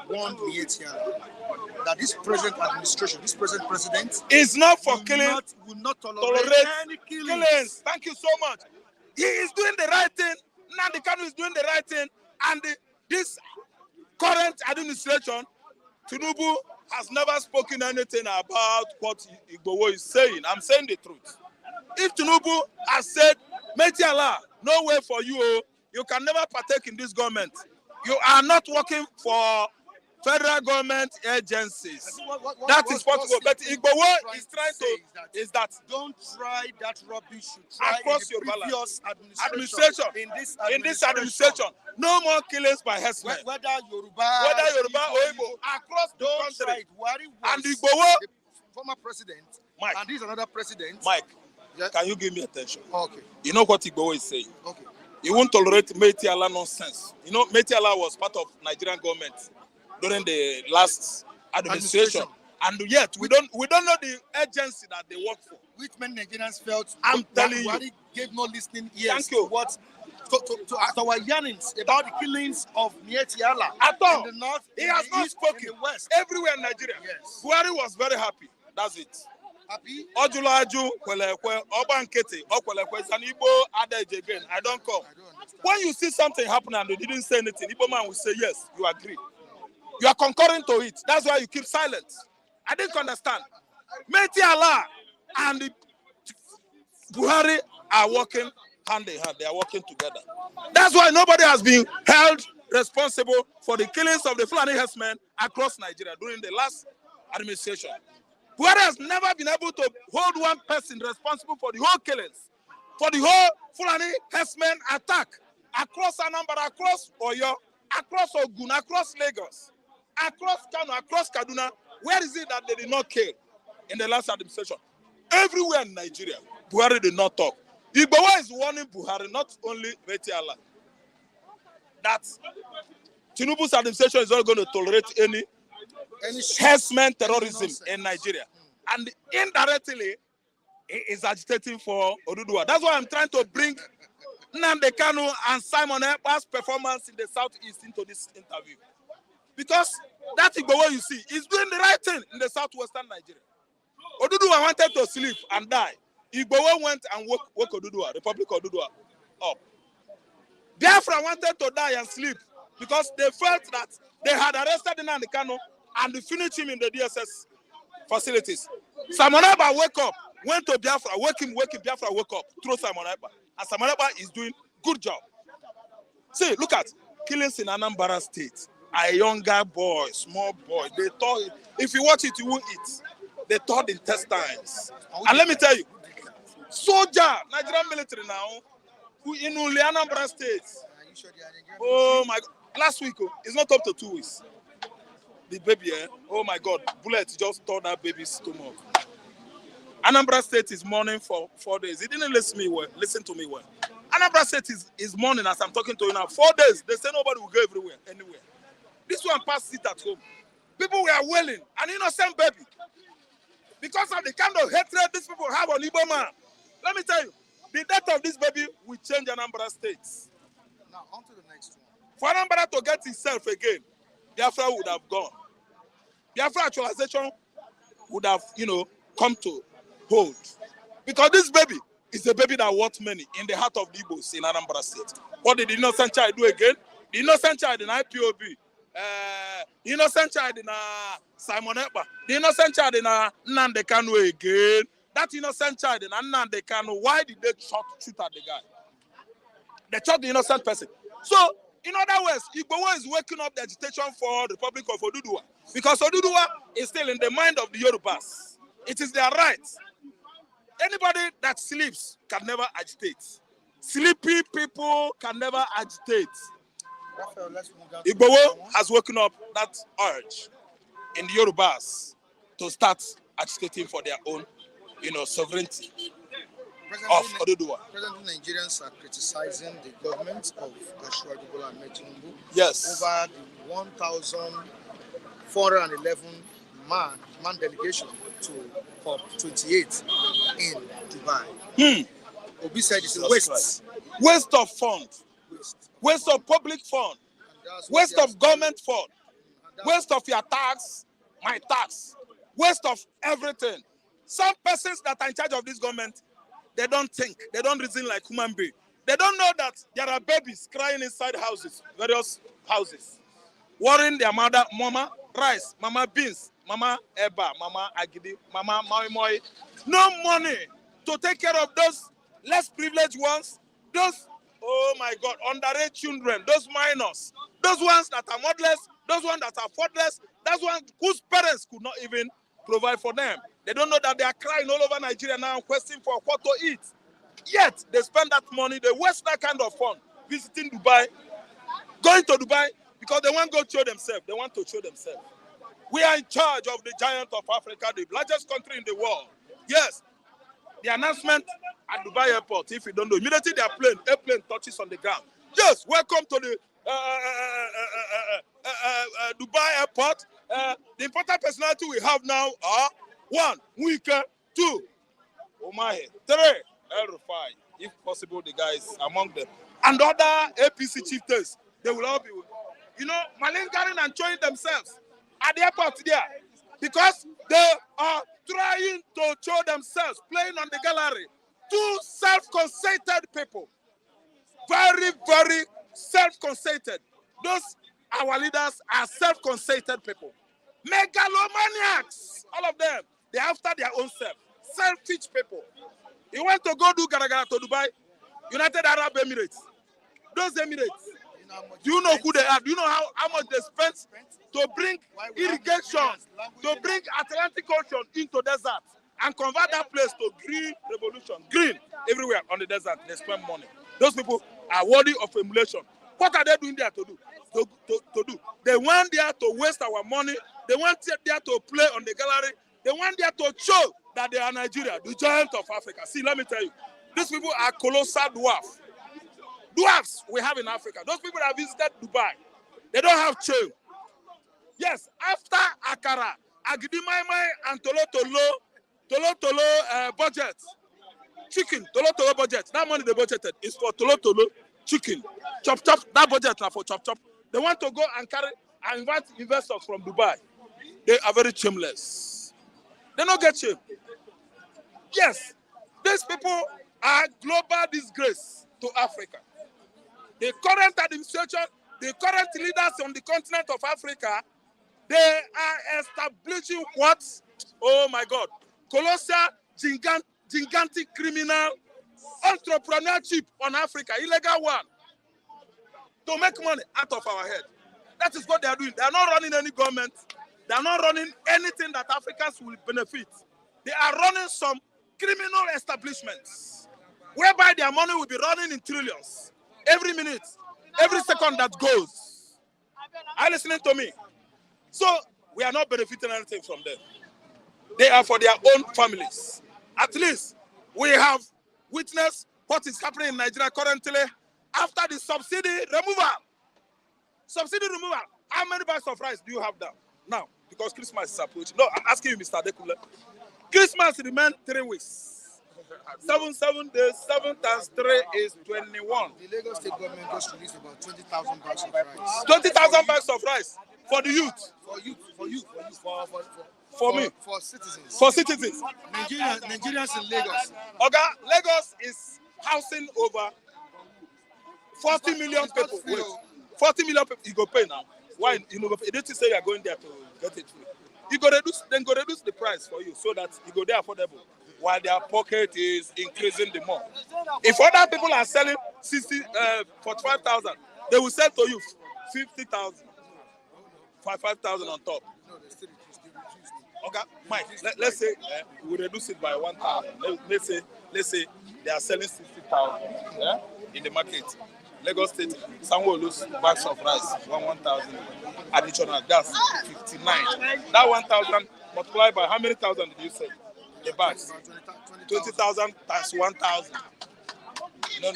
Speaker 1: warned Miyetti that this present administration, this present president,
Speaker 4: is not for killing,
Speaker 1: will not
Speaker 4: tolerate
Speaker 1: any
Speaker 4: killings. Thank you so much. He is doing the right thing. Nnamdi Kanu is doing the right thing. And this current administration, Tinubu, has never spoken anything about what Igboho is saying. I'm saying the truth. If Tinubu has said, Miyetti Allah, no way for you, you can never partake in this government. You are not working for federal government agencies. That is possible. But Igboho is trying to is that
Speaker 1: don't try that rubbish you tried
Speaker 4: across
Speaker 1: in
Speaker 4: your
Speaker 1: the previous
Speaker 4: administration. In this administration, no more killings by herdsmen.
Speaker 1: Whether Yoruba
Speaker 4: or Igbo, across the
Speaker 1: don't
Speaker 4: country.
Speaker 1: try it.
Speaker 4: And Igboho,
Speaker 1: the former president,
Speaker 4: Mike,
Speaker 1: and this is another president.
Speaker 4: Mike,
Speaker 1: yeah.
Speaker 4: Can you give me attention?
Speaker 1: Okay.
Speaker 4: You know what Igboho is saying?
Speaker 1: Okay.
Speaker 4: You won't tolerate Miyetti Allah nonsense. You know, Miyetti Allah was part of Nigerian government during the last administration. And yet we don't know the agency that they work for.
Speaker 1: Which many Nigerians felt
Speaker 4: I'm telling you,
Speaker 1: Buhari gave no listening ears.
Speaker 4: Thank you.
Speaker 1: To our yearnings about the killings of Miyetti Allah
Speaker 4: At all.
Speaker 1: in the north,
Speaker 4: He has not spoken.
Speaker 1: in the west.
Speaker 4: Everywhere in Nigeria.
Speaker 1: Yes.
Speaker 4: Buhari was very happy. That's it.
Speaker 1: Happy?
Speaker 4: Ojulaju, Kwelekwe, Obankete, Okwelekwe, and Igbo Adage again. I don't come.
Speaker 1: I don't understand.
Speaker 4: When you see something happen and they didn't say anything, Igbo man will say, yes, you agree. You are concurring to it. That's why you keep silent. I didn't understand. Miyetti Allah and the Buhari are working hand in hand. They are working together. That's why nobody has been held responsible for the killings of the Fulani herdsmen across Nigeria during the last administration. Buhari has never been able to hold one person responsible for the whole killings, for the whole Fulani herdsmen attack across Anambra, across Oyo, across Ogun, across Lagos, across Kano, across Kaduna. Where is it that they did not kill in the last administration? Everywhere in Nigeria, Buhari did not talk. Igboho is warning Buhari, not only Miyetti Allah, that Tinubu's administration is not going to tolerate any herdsmen terrorism in Nigeria. And indirectly, he is agitating for Oduduwa. That's why I'm trying to bring Nnamdi Kanu and Simon Ekpa's performance in the Southeast into this interview. Because that Igboho you see is doing the right thing in the southwestern Nigeria. Oduduwa wanted to sleep and die. Igboho went and woke Oduduwa, Republic of Oduduwa, up. Biafra wanted to die and sleep because they felt that they had arrested Nnamdi Kanu and finished him in the DSS facilities. Simon Ekpa woke up, went to Biafra, wake him, Biafra woke up, through Simon Ekpa. And Simon Ekpa is doing good job. See, look at killings in Anambra State. A younger boy, small boy, they thought, if you watch it, you won't eat. They thought intestines. And let me tell you, soldier, Nigerian military now, who in Anambra State. Oh my God, last week, it's not up to 2 weeks. The baby, oh my God, bullet just tore that baby's stomach. Anambra State is mourning for 4 days. He didn't listen to me well. Anambra State is mourning as I'm talking to you now. 4 days, they say nobody will go anywhere. This one passed it at home. People were wailing, an innocent baby. Because of the kind of hatred these people have on Igbo man. Let me tell you, the death of this baby will change Anambra State.
Speaker 1: Now, on to the next one.
Speaker 4: For Anambra to get itself again, Biafra would have gone. Biafra actualization would have, come to hold. Because this baby is a baby that worth many in the heart of the Igbos in Anambra State. What did the innocent child do again? The innocent child in IPOB. The innocent child in Simon Ekpa. The innocent child in Nnamdi Kanu again. That innocent child in Nnamdi Kanu, why did they shoot at the guy? They shot the innocent person. So, in other words, Igboho is waking up the agitation for the Republic of Oduduwa. Because Oduduwa is still in the mind of the Yorubas. It is their right. Anybody that sleeps can never agitate. Sleepy people can never agitate. Igboho has woken up that urge in the Yorubas to start agitating for their own, sovereignty of Oduduwa.
Speaker 1: Presently, Nigerians are criticizing the government of Asiwaju Bola Ahmed Tinubu
Speaker 4: yes.
Speaker 1: over the 1,411 man delegation to COP-28 in Dubai. Obi said it's a waste.
Speaker 4: Waste of funds. Waste of public fund. Waste of government fund. Waste of your tax, my tax. Waste of everything. Some persons that are in charge of this government, they don't think. They don't reason like human beings. They don't know that there are babies crying inside houses, various houses, worrying their mother, mama rice, mama beans, mama eba, mama agidi, mama moi. No money to take care of those less privileged ones, those, oh my God, underage children, those minors, those ones that are motherless, those ones that are fatherless, those ones whose parents could not even provide for them. They don't know that they are crying all over Nigeria now, questioning for what to eat. Yet, they spend that money, they waste that kind of fun, visiting Dubai, going to Dubai, because they want to go show themselves. They want to show themselves. We are in charge of the giant of Africa, the largest country in the world. Yes, the announcement at Dubai airport, if you don't know, immediately their airplane touches on the ground. Yes, welcome to the Dubai airport. The important personality we have now are 1, Muike, 2, Omahe, 3, El-Rufai. If possible, the guys among them. And other APC chieftains, they will all be, malingering and showing themselves at the airport there. Because they are trying to show themselves, playing on the gallery. 2 self-conceited people. Very, very self-conceited. Those, our leaders, are self-conceited people. Megalomaniacs, all of them. They're after their own self. Selfish people. You want to go do gara-gara to Dubai, United Arab Emirates. Those Emirates, do you know who they are? Do you know how much they spent to bring irrigation, to bring Atlantic Ocean into desert and convert that place to green revolution? Green everywhere on the desert. They spend money. Those people are worthy of emulation. What are they doing there to do? To do? They want there to waste our money. They want there to play on the gallery. They want there to show that they are Nigeria, the giant of Africa. See, let me tell you, these people are colossal dwarfs. Dwarfs we have in Africa. Those people that visited Dubai, they don't have chain. Yes, after Akara, Agidimaimai and Tolo budget, chicken, Tolo budget, that money they budgeted is for Tolo chicken. Chop, that budget now for chop. They want to go and carry and invite investors from Dubai. They are very shameless. They don't get shame. Yes, these people are global disgrace to Africa. The current administration, the current leaders on the continent of Africa, they are establishing what? Oh my God. Colossal, gigantic criminal entrepreneurship on Africa, illegal one, to make money out of our head. That is what they are doing. They are not running any government. They are not running anything that Africans will benefit. They are running some criminal establishments, whereby their money will be running in trillions. Every minute, every second that goes. Are you listening to me? So, we are not benefiting anything from them. They are for their own families. At least, we have witnessed what is happening in Nigeria currently after the subsidy removal. Subsidy removal. How many bags of rice do you have now? Because Christmas is approaching. No, I'm asking you, Mr. Dekule. Christmas remains 3 weeks. 7 days, 7 times 3 is 21.
Speaker 1: The Lagos State government just released about 20,000 bags of rice.
Speaker 4: 20,000 bags of rice for the youth. For me.
Speaker 1: For citizens.
Speaker 4: For citizens.
Speaker 1: Nigerians in Lagos.
Speaker 4: Okay, Lagos is housing over 40 million people. Wait, 40 million people. You go pay now. Why? You didn't say you are going there to get it free. You go reduce the price for you so that you go there affordable, while their pocket is increasing the more. If other people are selling 45,000, they will sell to you 50,000, 5,000 on top. Okay, Mike. Let's say we reduce it by 1,000. Let's say they are selling 60,000 in the market. Lagos State, someone will lose bags of rice, 1,000 additional. That's 59. That 1,000 multiplied by how many thousand did you say? The bags. 20,000 times 1,000. No.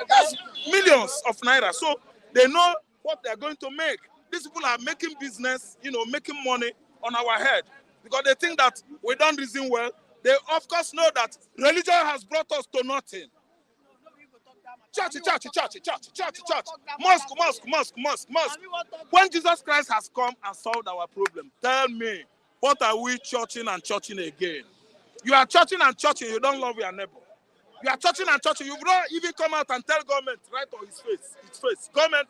Speaker 4: That's millions of naira. So they know what they're going to make. These people are making business, making money on our head. Because they think that we don't reason well. They of course know that religion has brought us to nothing. Church. Mosque. When Jesus Christ has come and solved our problem, tell me, what are we churching and churching again? You are churching and churching, you don't love your neighbor. You are churching and churching, you don't even come out and tell government right on his face. Government,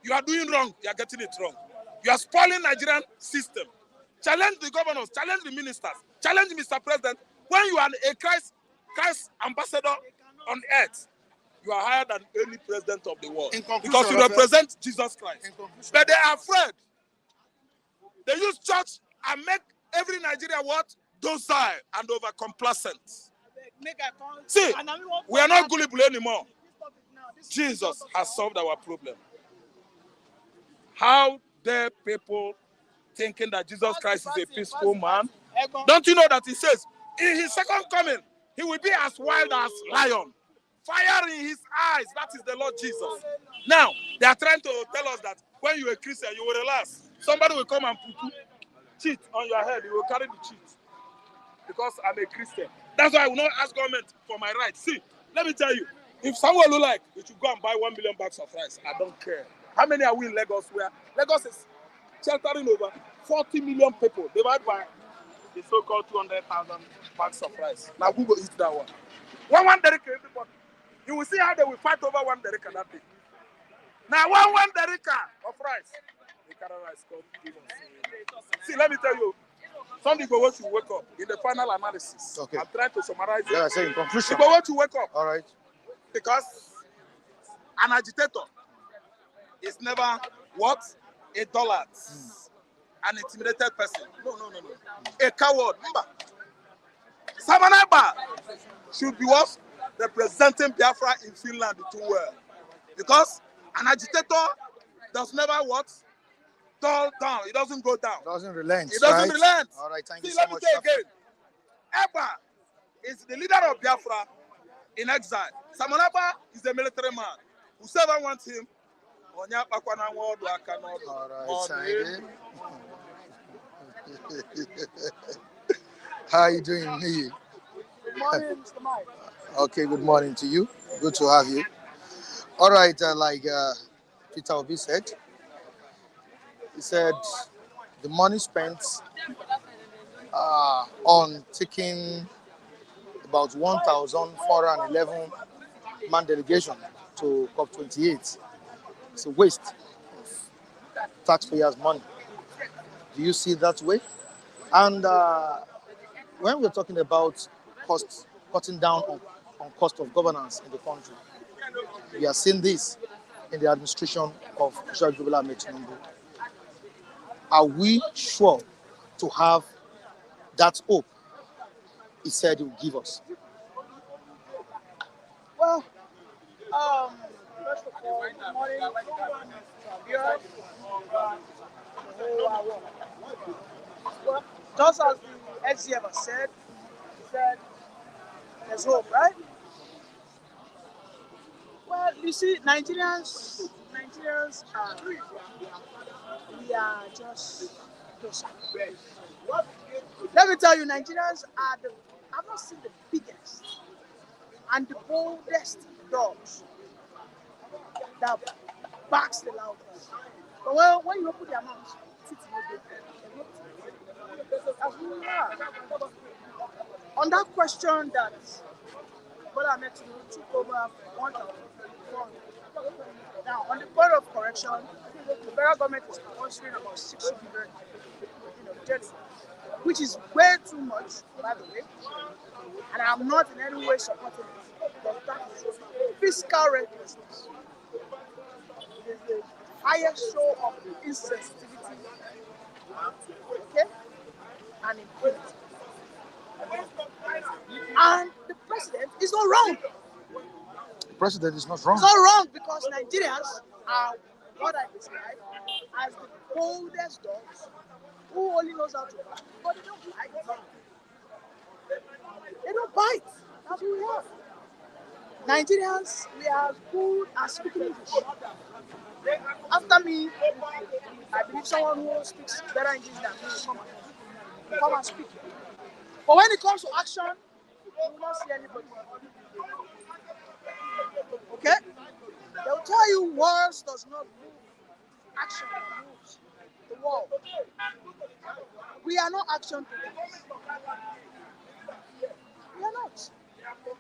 Speaker 4: you are doing wrong, you are getting it wrong. You are spoiling Nigerian system. Challenge the governors, challenge the ministers, challenge Mr. President. When you are a Christ ambassador on earth, you are higher than any president of the world. Because you represent Jesus Christ. But they are afraid. They use church and make every Nigerian what? Docile and over complacent. See, we are not gullible anymore. Jesus has solved our problem. How dare people thinking that Jesus Christ is a peaceful man? Don't you know that he says, in his second coming, he will be as wild as lion. Fire in his eyes, that is the Lord Jesus. Now, they are trying to tell us that when you are a Christian, you will relax. Somebody will come and put cheat on your head, you will carry the cheat. Because I'm a Christian. That's why I will not ask government for my rights. See, let me tell you, if someone will like, you should go and buy 1 million bags of rice. I don't care. How many are we in Lagos where? Lagos is sheltering over 40 million people divided by the so-called 200,000 bags of rice. Now who will eat that one? One derrick everybody. You will see how they will fight over 1 derrick that day. Now one derrick of rice. The carry rice called see, let me tell you, some people want to wake up in the final analysis. Okay. I'm trying to summarize it.
Speaker 1: Yeah, saying conclusion.
Speaker 4: People want to wake up.
Speaker 1: All right.
Speaker 4: Because an agitator is never what? A dullard. An intimidated person. No. A coward. Remember, Samanaba should be what? Representing Biafra in Finland too well. Because an agitator does never what? Dull down. It doesn't go down.
Speaker 1: Doesn't relent.
Speaker 4: It doesn't relent.
Speaker 1: All right, thank you so
Speaker 4: let
Speaker 1: much.
Speaker 4: Me say again. Eba is the leader of Biafra in exile. Samanaba is a military man. Whoever wants him, all right,
Speaker 1: thank you. How are you doing, me?
Speaker 5: Good morning, Mr. Mike.
Speaker 1: Okay, good morning to you. Good to have you. All right, like Peter Obi said, he said the money spent on taking about 1,411 man delegation to COP-28 is a waste of taxpayers' money. Do you see it that way? And when we're talking about cutting down on cost of governance in the country, we are seeing this in the administration of Miyetti Ahmed Tinubu. Are we sure to have that hope he said he will give us?
Speaker 5: Well, first of all, good morning, viewers, the whole world. Well, just as the SGF has said, he said there's hope, right? Well, you see, Nigerians we are just docile. Let me tell you, Nigerians I've not seen the biggest and the boldest dogs that barks the loudest. But when you open their mouths, that's who we are. On that question that Bola Ahmed Tinubu took over 1,400. Now, on the point of correction, the federal government is sponsoring about 600, jets, which is way too much, by the way. And I'm not in any way supporting it, because that is fiscal recklessness. It is the highest show of insensitivity, okay, and impunity. And the president is not wrong.
Speaker 1: The president is not wrong.
Speaker 5: It's not wrong because Nigerians are what I describe as the boldest dogs who only knows how to bite, but they don't bite. They don't bite. That's who we are. Nigerians, we are as good as speaking English. After me, I believe someone who speaks better English than me will come and speak. But when it comes to action, you will not see anybody. Okay? They'll tell you words does not move action that moves the world. We are not action people. We are not.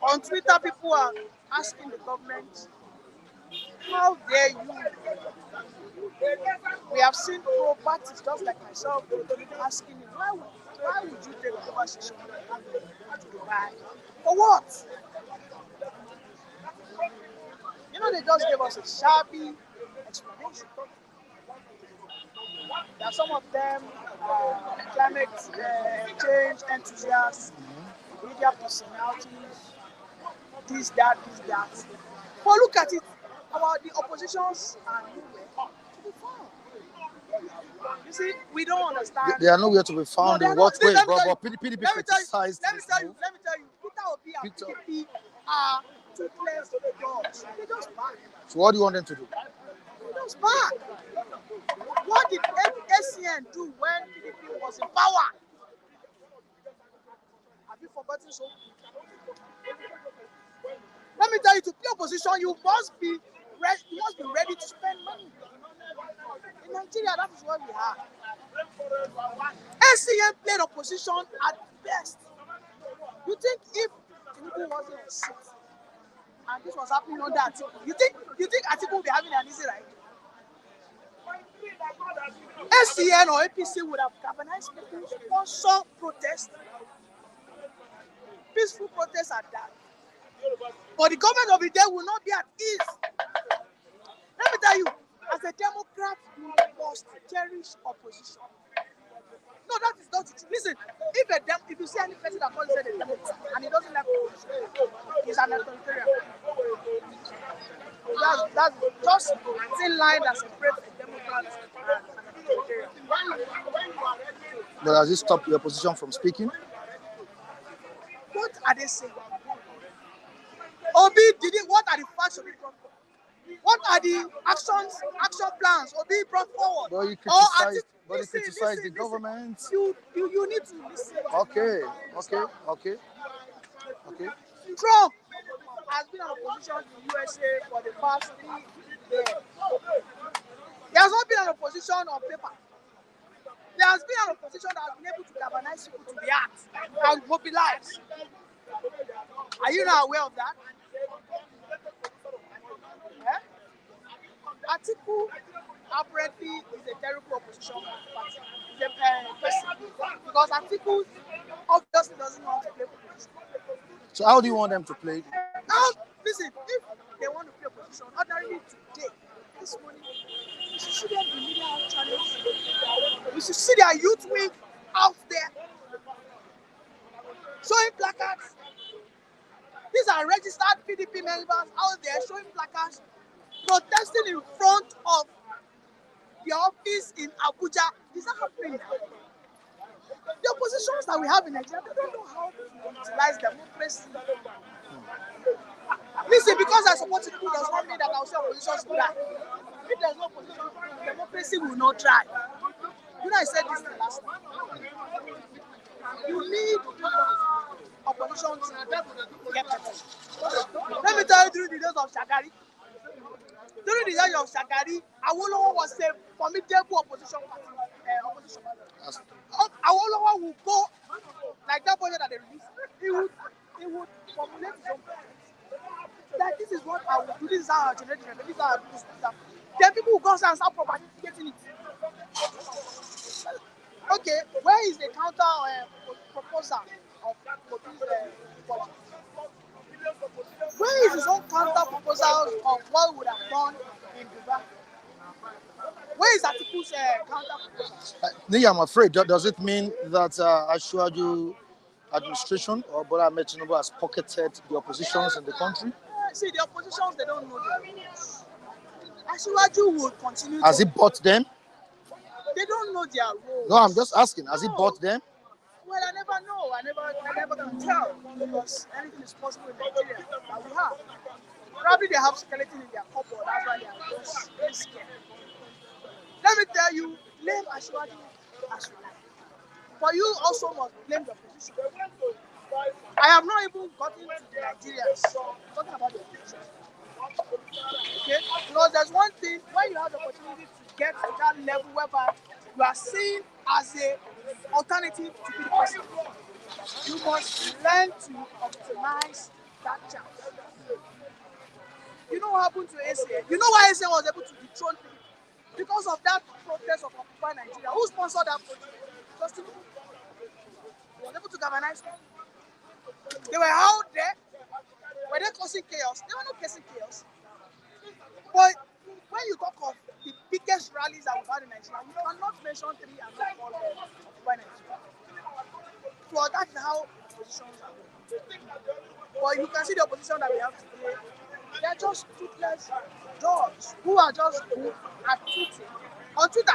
Speaker 5: On Twitter, people are asking the government, how dare you? We have seen pro parties just like myself asking him, why would you take a conversation to Dubai? For what? You know, they just gave us a shabby explanation. There are some of them climate change enthusiasts, media personalities, this, that. But look at it, the oppositions are nowhere to be found. You see, we don't understand.
Speaker 1: They are nowhere to be found in what way, bro? But PDP
Speaker 5: Let me
Speaker 1: criticized
Speaker 5: tell
Speaker 1: this
Speaker 5: you,
Speaker 1: move.
Speaker 5: Peter Obi and PDP are toothless dogs. They just back.
Speaker 1: So what do you want them to do?
Speaker 5: They just back. What did SCN do when PDP was in power? Have you forgotten so? Let me tell you, to play opposition, you must be ready to spend money. In Nigeria, that is what we have. SCN played opposition at best. You think if Tinubu wasn't a seat and this was happening on that, you think Atiku would be having an easy ride? SCN or APC would have galvanized people, sponsor protests, peaceful protests at that. But the government of the day will not be at ease. Let me tell you, as a Democrat, you must cherish opposition. No, that is not true. Listen, if you see any person that calls himself a Democrat and he doesn't like opposition, he's an authoritarian. That's just thin line that separates a Democrat and an authoritarian.
Speaker 1: But has it stopped the opposition from speaking?
Speaker 5: What are they saying? Obi did it. What are the facts of it? What are the action plans Obi brought forward?
Speaker 1: But he criticized the
Speaker 5: listen.
Speaker 1: government.
Speaker 5: You need to listen.
Speaker 1: Okay.
Speaker 5: Trump has been an opposition in the USA for the past 3 years. There has not been an opposition on paper. There has been an opposition that has been able to galvanize people to the act and mobilize. Are you not aware of that? Atiku apparently is a terrible opposition party. He's a person. Because Atiku obviously doesn't want to play opposition.
Speaker 1: So how do you want them to play?
Speaker 5: Now, listen, if they want to play opposition, ordinarily today, this morning, you should see them in media channels. You should see their youth wing out there showing placards. These are registered PDP members out there showing placards, protesting in front of the office in Abuja. Is that happening now? The oppositions that we have in Nigeria, they don't know how to utilize democracy. Listen, because I support people does not mean that I will say oppositions will die. If there's no opposition, democracy will not try. You know, I said this the last time. You need opposition to get better. Let me tell you, during the days of Shagari, Awolowo was a formidable opposition party. Awolowo will go like that budget that they released. He would formulate his own plan. That this is what I will do. This is how I generate revenue. This is how I do this. Then people will go and start propagating it. Okay, where is the counter proposal of this budget? Where is his own counter proposal of what we would have done in Dubai? Where is Atiku's counter proposal?
Speaker 1: I'm afraid. Does it mean that Ashwaju administration or Bola Ahmed Tinubu has pocketed the oppositions in the country?
Speaker 5: See, the oppositions, they don't know their rules. Ashwaju will continue.
Speaker 1: Has he bought them?
Speaker 5: They don't know their roles.
Speaker 1: No, I'm just asking. Has he bought them?
Speaker 5: Well, I never know. I never can tell because anything is possible in Nigeria that we have. Probably they have skeleton in their cupboard. That's why they are just scared. Let me tell you, blame Ashwaju as you like. But you also must blame the opposition. I have not even gotten to the Nigerians talking about the opposition. Okay? Because there's one thing, when you have the opportunity to get to that level whereby you are seen as a alternative to be the person, you must learn to optimize that chance. You know what happened to ACN? You know why ACN was able to dethrone people? Because of that protest of Occupy Nigeria. Who sponsored that protest? Justin Bieber. He was able to galvanize people. They were out there. Were they causing chaos? They were not causing chaos. But when you talk of the biggest rallies that we've had in Nigeria, you cannot mention three and not all of them Occupy Nigeria. So that's how positions are. But you can see the opposition that we have today. They are just toothless dogs who are just good at tweeting on Twitter,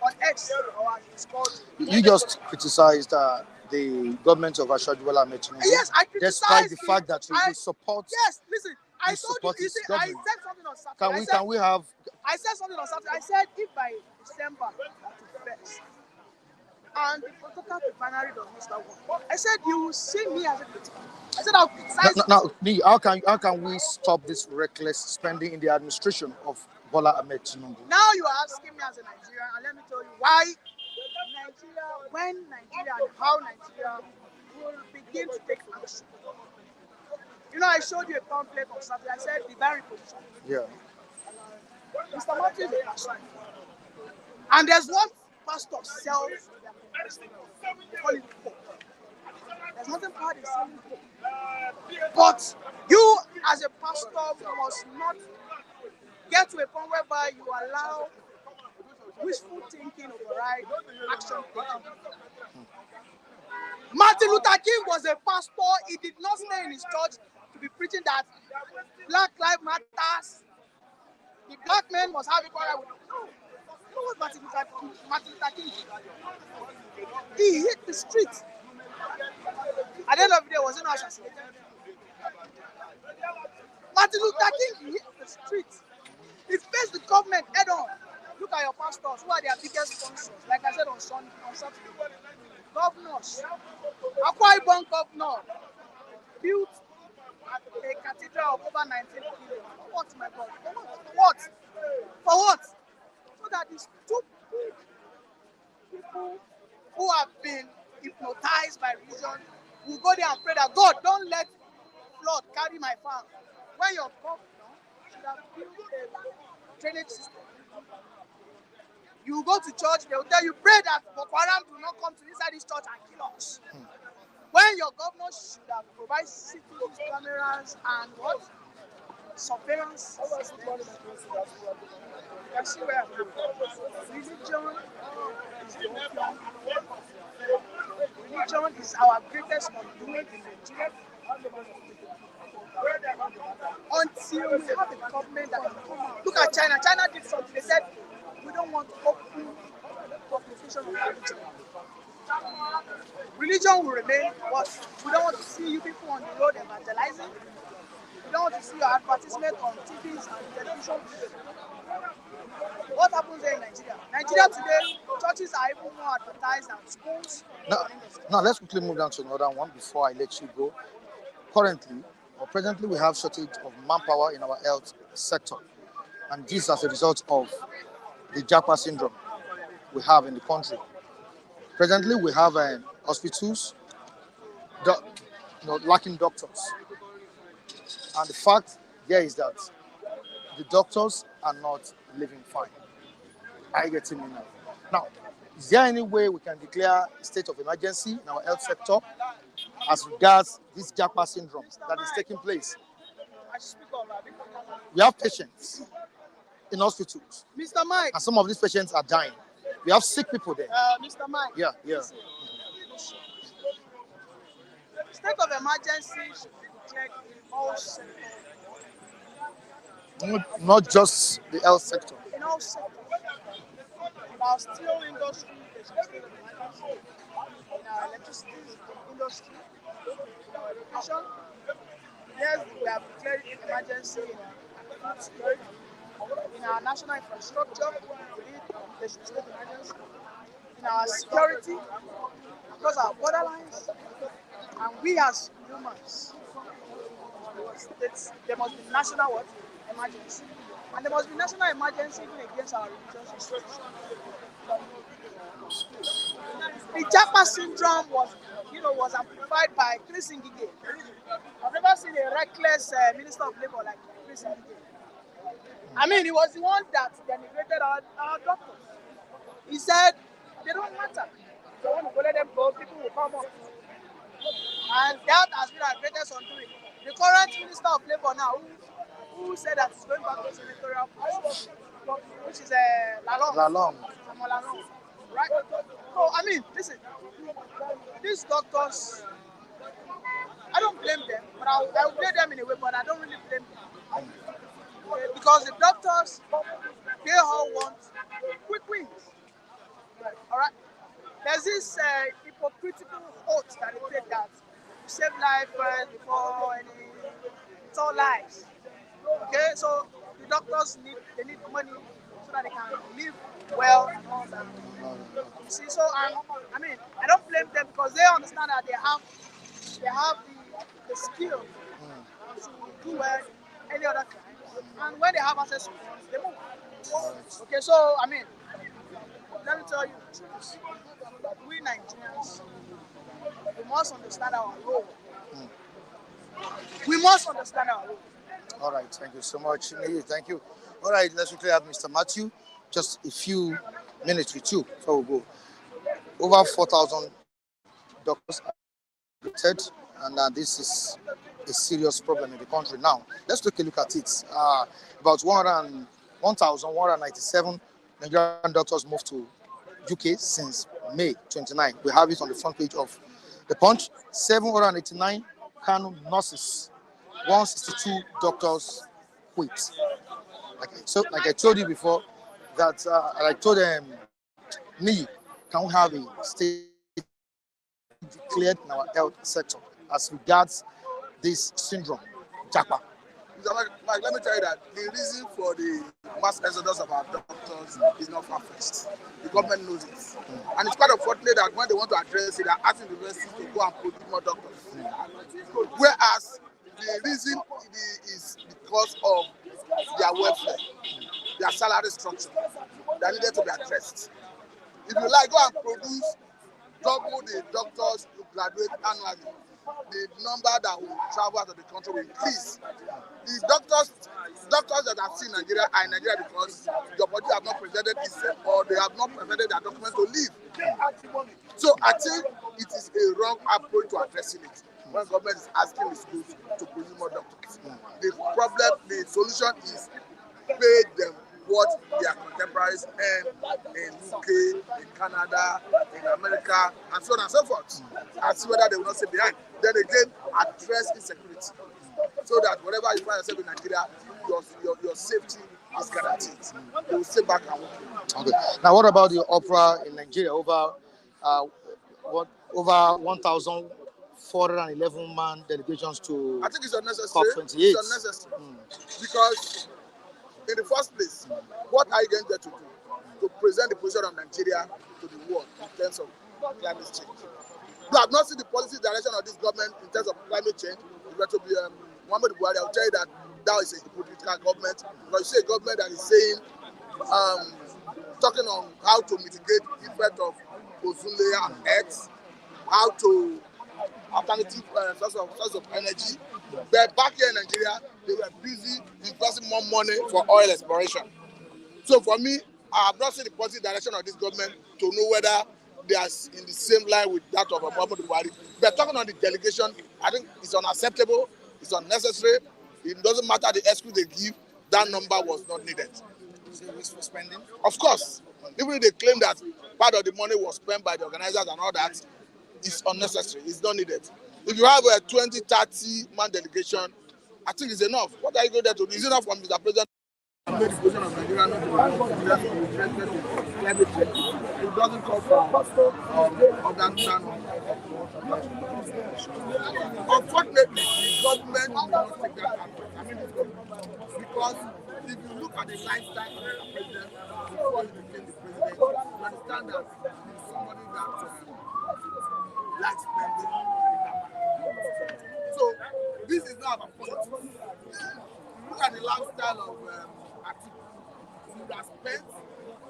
Speaker 5: on X, or as it's called.
Speaker 1: You just criticized the government of Ashwaju Bola Ahmed Tinubu.
Speaker 5: Yes, I criticized
Speaker 1: despite the fact that you support.
Speaker 5: Yes, listen, I told
Speaker 1: support
Speaker 5: you. You see,
Speaker 1: government.
Speaker 5: I said something on Saturday.
Speaker 1: Can we have?
Speaker 5: I said something on Saturday. I said if by December first, and the protocol refinery does not start working, I said you will see me as a critic. I said I'll criticize.
Speaker 1: Now, how can we stop this reckless spending in the administration of Bola Ahmed Tinubu?
Speaker 5: Now you are asking me as a Nigerian, and let me tell you why Nigeria, when Nigeria and how Nigeria will begin to take action. You know, I showed you a pamphlet on Saturday. I said the very position.
Speaker 1: Yeah.
Speaker 5: Mr. Matthew is a pastor. And there's what pastors sell to their congregation. They call it hope. There's nothing bad in selling hope. But you, as a pastor, must not get to a point whereby you allow wishful thinking override action taking. Martin Luther King was a pastor. He did not stay in his church to be preaching that Black Lives Matters. The black men must have equal rights. No. You know what Martin Luther King did? He hit the street. At the end of the day, was he not assassinated? Martin Luther King hit the street. He faced the government head on. Look at your pastors. Who are their biggest sponsors? Like I said on Saturday. Governors. Akwa Ibom governor built a cathedral of over 19 billion. For what, my God? For what? For what? So that these stupid people who have been hypnotized by religion will go there and pray that God, don't let flood carry my farm. When your governor should have built a drainage system. You go to church, they will tell you, pray that Boko Haram do not come to inside this church and kill us. When your governor should have provided CCTV cameras and what? Surveillance. You can see where religion is the opium. Religion is our greatest undoing in Nigeria. Until we have a government that can come out. Look at China. China did something. They said, we don't want open publication of religion. Religion will remain, but we don't want to see you people on the road evangelizing. We don't want to see your advertisement on TVs and television. What happens there in Nigeria? Nigeria today, churches are even more advertised than schools.
Speaker 1: Now let's quickly move down to another one before I let you go. Presently, we have shortage of manpower in our health sector, and this as a result of the Japa syndrome we have in the country. Presently, we have hospitals lacking doctors, and the fact there is that the doctors are not living fine. Are you getting me now? Now, is there any way we can declare a state of emergency in our health sector as regards this Japa syndrome that is taking place? We have patients in hospitals.
Speaker 5: Mr. Mike.
Speaker 1: And some of these patients are dying. We have sick people there.
Speaker 5: Mr. Mike.
Speaker 1: Yeah.
Speaker 5: State of emergency should be declared in all sectors.
Speaker 1: Not just the health sector.
Speaker 5: In all sectors. In our steel industry, there's a state of emergency. In our electricity industry, in our education, yes, we have declared emergency in our food security. In our national infrastructure, there should be state of emergency. In our security, because our borderlines, and we as humans, there must be national what? emergency. And there must be national emergency even against our religious institutions. The Japa syndrome was amplified by Chris Ngige. I've never seen a reckless Minister of Labour like Chris Ngige. I mean, he was the one that denigrated our doctors. He said, they don't matter. If they want to go, let them go, people will come up. And that has been our greatest undoing. The current Minister of Labour now, who said that he's going back to senatorial post, which is Lalong. Right? So, I mean, listen, these doctors, I don't blame them, but I will blame them in a way, but I don't really blame them. Because the doctors, they all want quick wins. All right? There's this hypocritical oath that they take that save life first before any. It's all lies. Okay, so the doctors need money so that they can live well and all that. You see, so I mean, I don't blame them because they understand that they have the skill to do well in any other crime, and when they have access to funds, they move. Okay, so I mean, let me tell you the truth. We Nigerians, we must understand our role. We must understand our role.
Speaker 1: All right, thank you so much. Thank you. All right, let's quickly have Mr. Matthew. Just a few minutes with you before we go. Over 4,000 doctors are admitted, and this is a serious problem in the country. Now, let's take a look at it. About 1,197 Nigerian doctors moved to UK since May 29. We have it on the front page of the Punch. 789 Kano nurses, 162 doctors quit. Like I told you before, that I told them, can we have a state declared in our health sector as regards this syndrome, Japa?
Speaker 2: Mike, let me tell you that the reason for the mass exodus of our doctors is not far-fetched. The government knows it. And it's quite unfortunate that when they want to address it, they're asking the universities to go and produce more doctors. Whereas the reason is because of their welfare, their salary structure that needed to be addressed. If you like, go and produce double the doctors who graduate annually. The number that will travel out of the country will increase. The doctors that are seen in Nigeria are in Nigeria because the body have not presented itself or they have not presented their documents to leave. So I think it is a wrong approach to addressing it when government is asking the schools to produce more doctors. The solution is pay them what their contemporaries earn in UK, in Canada, in America, and so on and so forth, and see whether they will not stay behind. Then again, address insecurity, so that wherever you find yourself in Nigeria, your safety is guaranteed. They will stay back and work.
Speaker 1: Okay. Now, what about the opera in Nigeria? Over 1,411 man delegations to
Speaker 2: I think it's unnecessary.
Speaker 1: COP-28.
Speaker 2: It's unnecessary because, in the first place, what are you going there to do? To present the position of Nigeria to the world in terms of climate change. You have not seen the policy direction of this government in terms of climate change. It's going to be Muhammad Buhari. I will tell you that is a hypocritical government. Because you see a government that is saying, talking on how to mitigate the effect of ozone layer on Earth, how to alternative source of energy. But back here in Nigeria, they were busy investing more money for oil exploration. So for me, I have not seen the policy direction of this government to know whether they are in the same line with that of Muhammad Buhari. But talking on the delegation, I think it's unacceptable, it's unnecessary. It doesn't matter the excuse they give, that number was not needed.
Speaker 1: Is it wasteful spending?
Speaker 2: Of course. Even if they claim that part of the money was spent by the organizers and all that, it's unnecessary, it's not needed. If you have a 20-30 man delegation, I think it's enough. What are you going there to do? It's enough for Mr. President. It doesn't come from organ channel. Unfortunately, the government will not take that aspect. I mean, because if you look at the lifestyle of the president before he became the president, you understand that he's somebody that likes spending. So this is not about politics.
Speaker 6: look at the lifestyle of activities you have spent,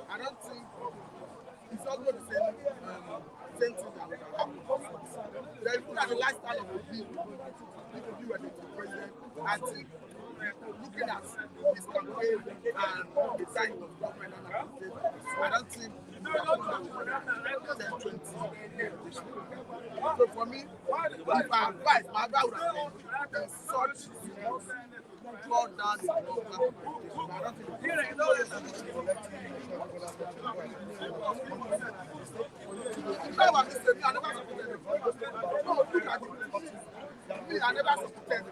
Speaker 6: I don't think it's almost the same thing that would have happened. Then look at the lifestyle of the people. If you were the president, I think looking at his campaign and the time of government and I don't think that would have 10, 20 years. So for me, if I advise, my advice would have been such draw down the government. I don't think I never supported it. No, look at it. Me, I never supported it.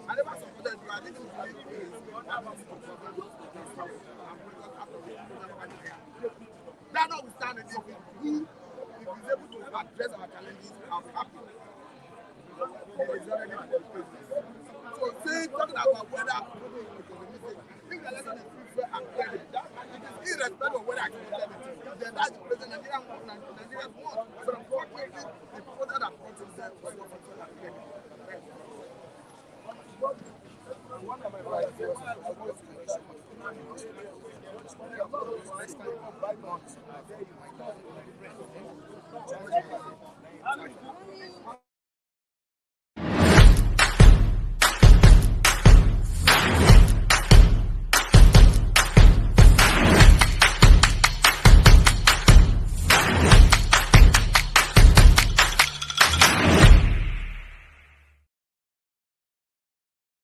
Speaker 6: I never supported it. I didn't believe it. That notwithstanding, if he's able to address our challenges, I'm happy. So, talking about whether if the election is fair and clear, it is irrespective of whether I can tell it. Then that's the president Nigerians want. But unfortunately, the people that are voting them was not fair and clear. One of my brothers was next time, 5 months,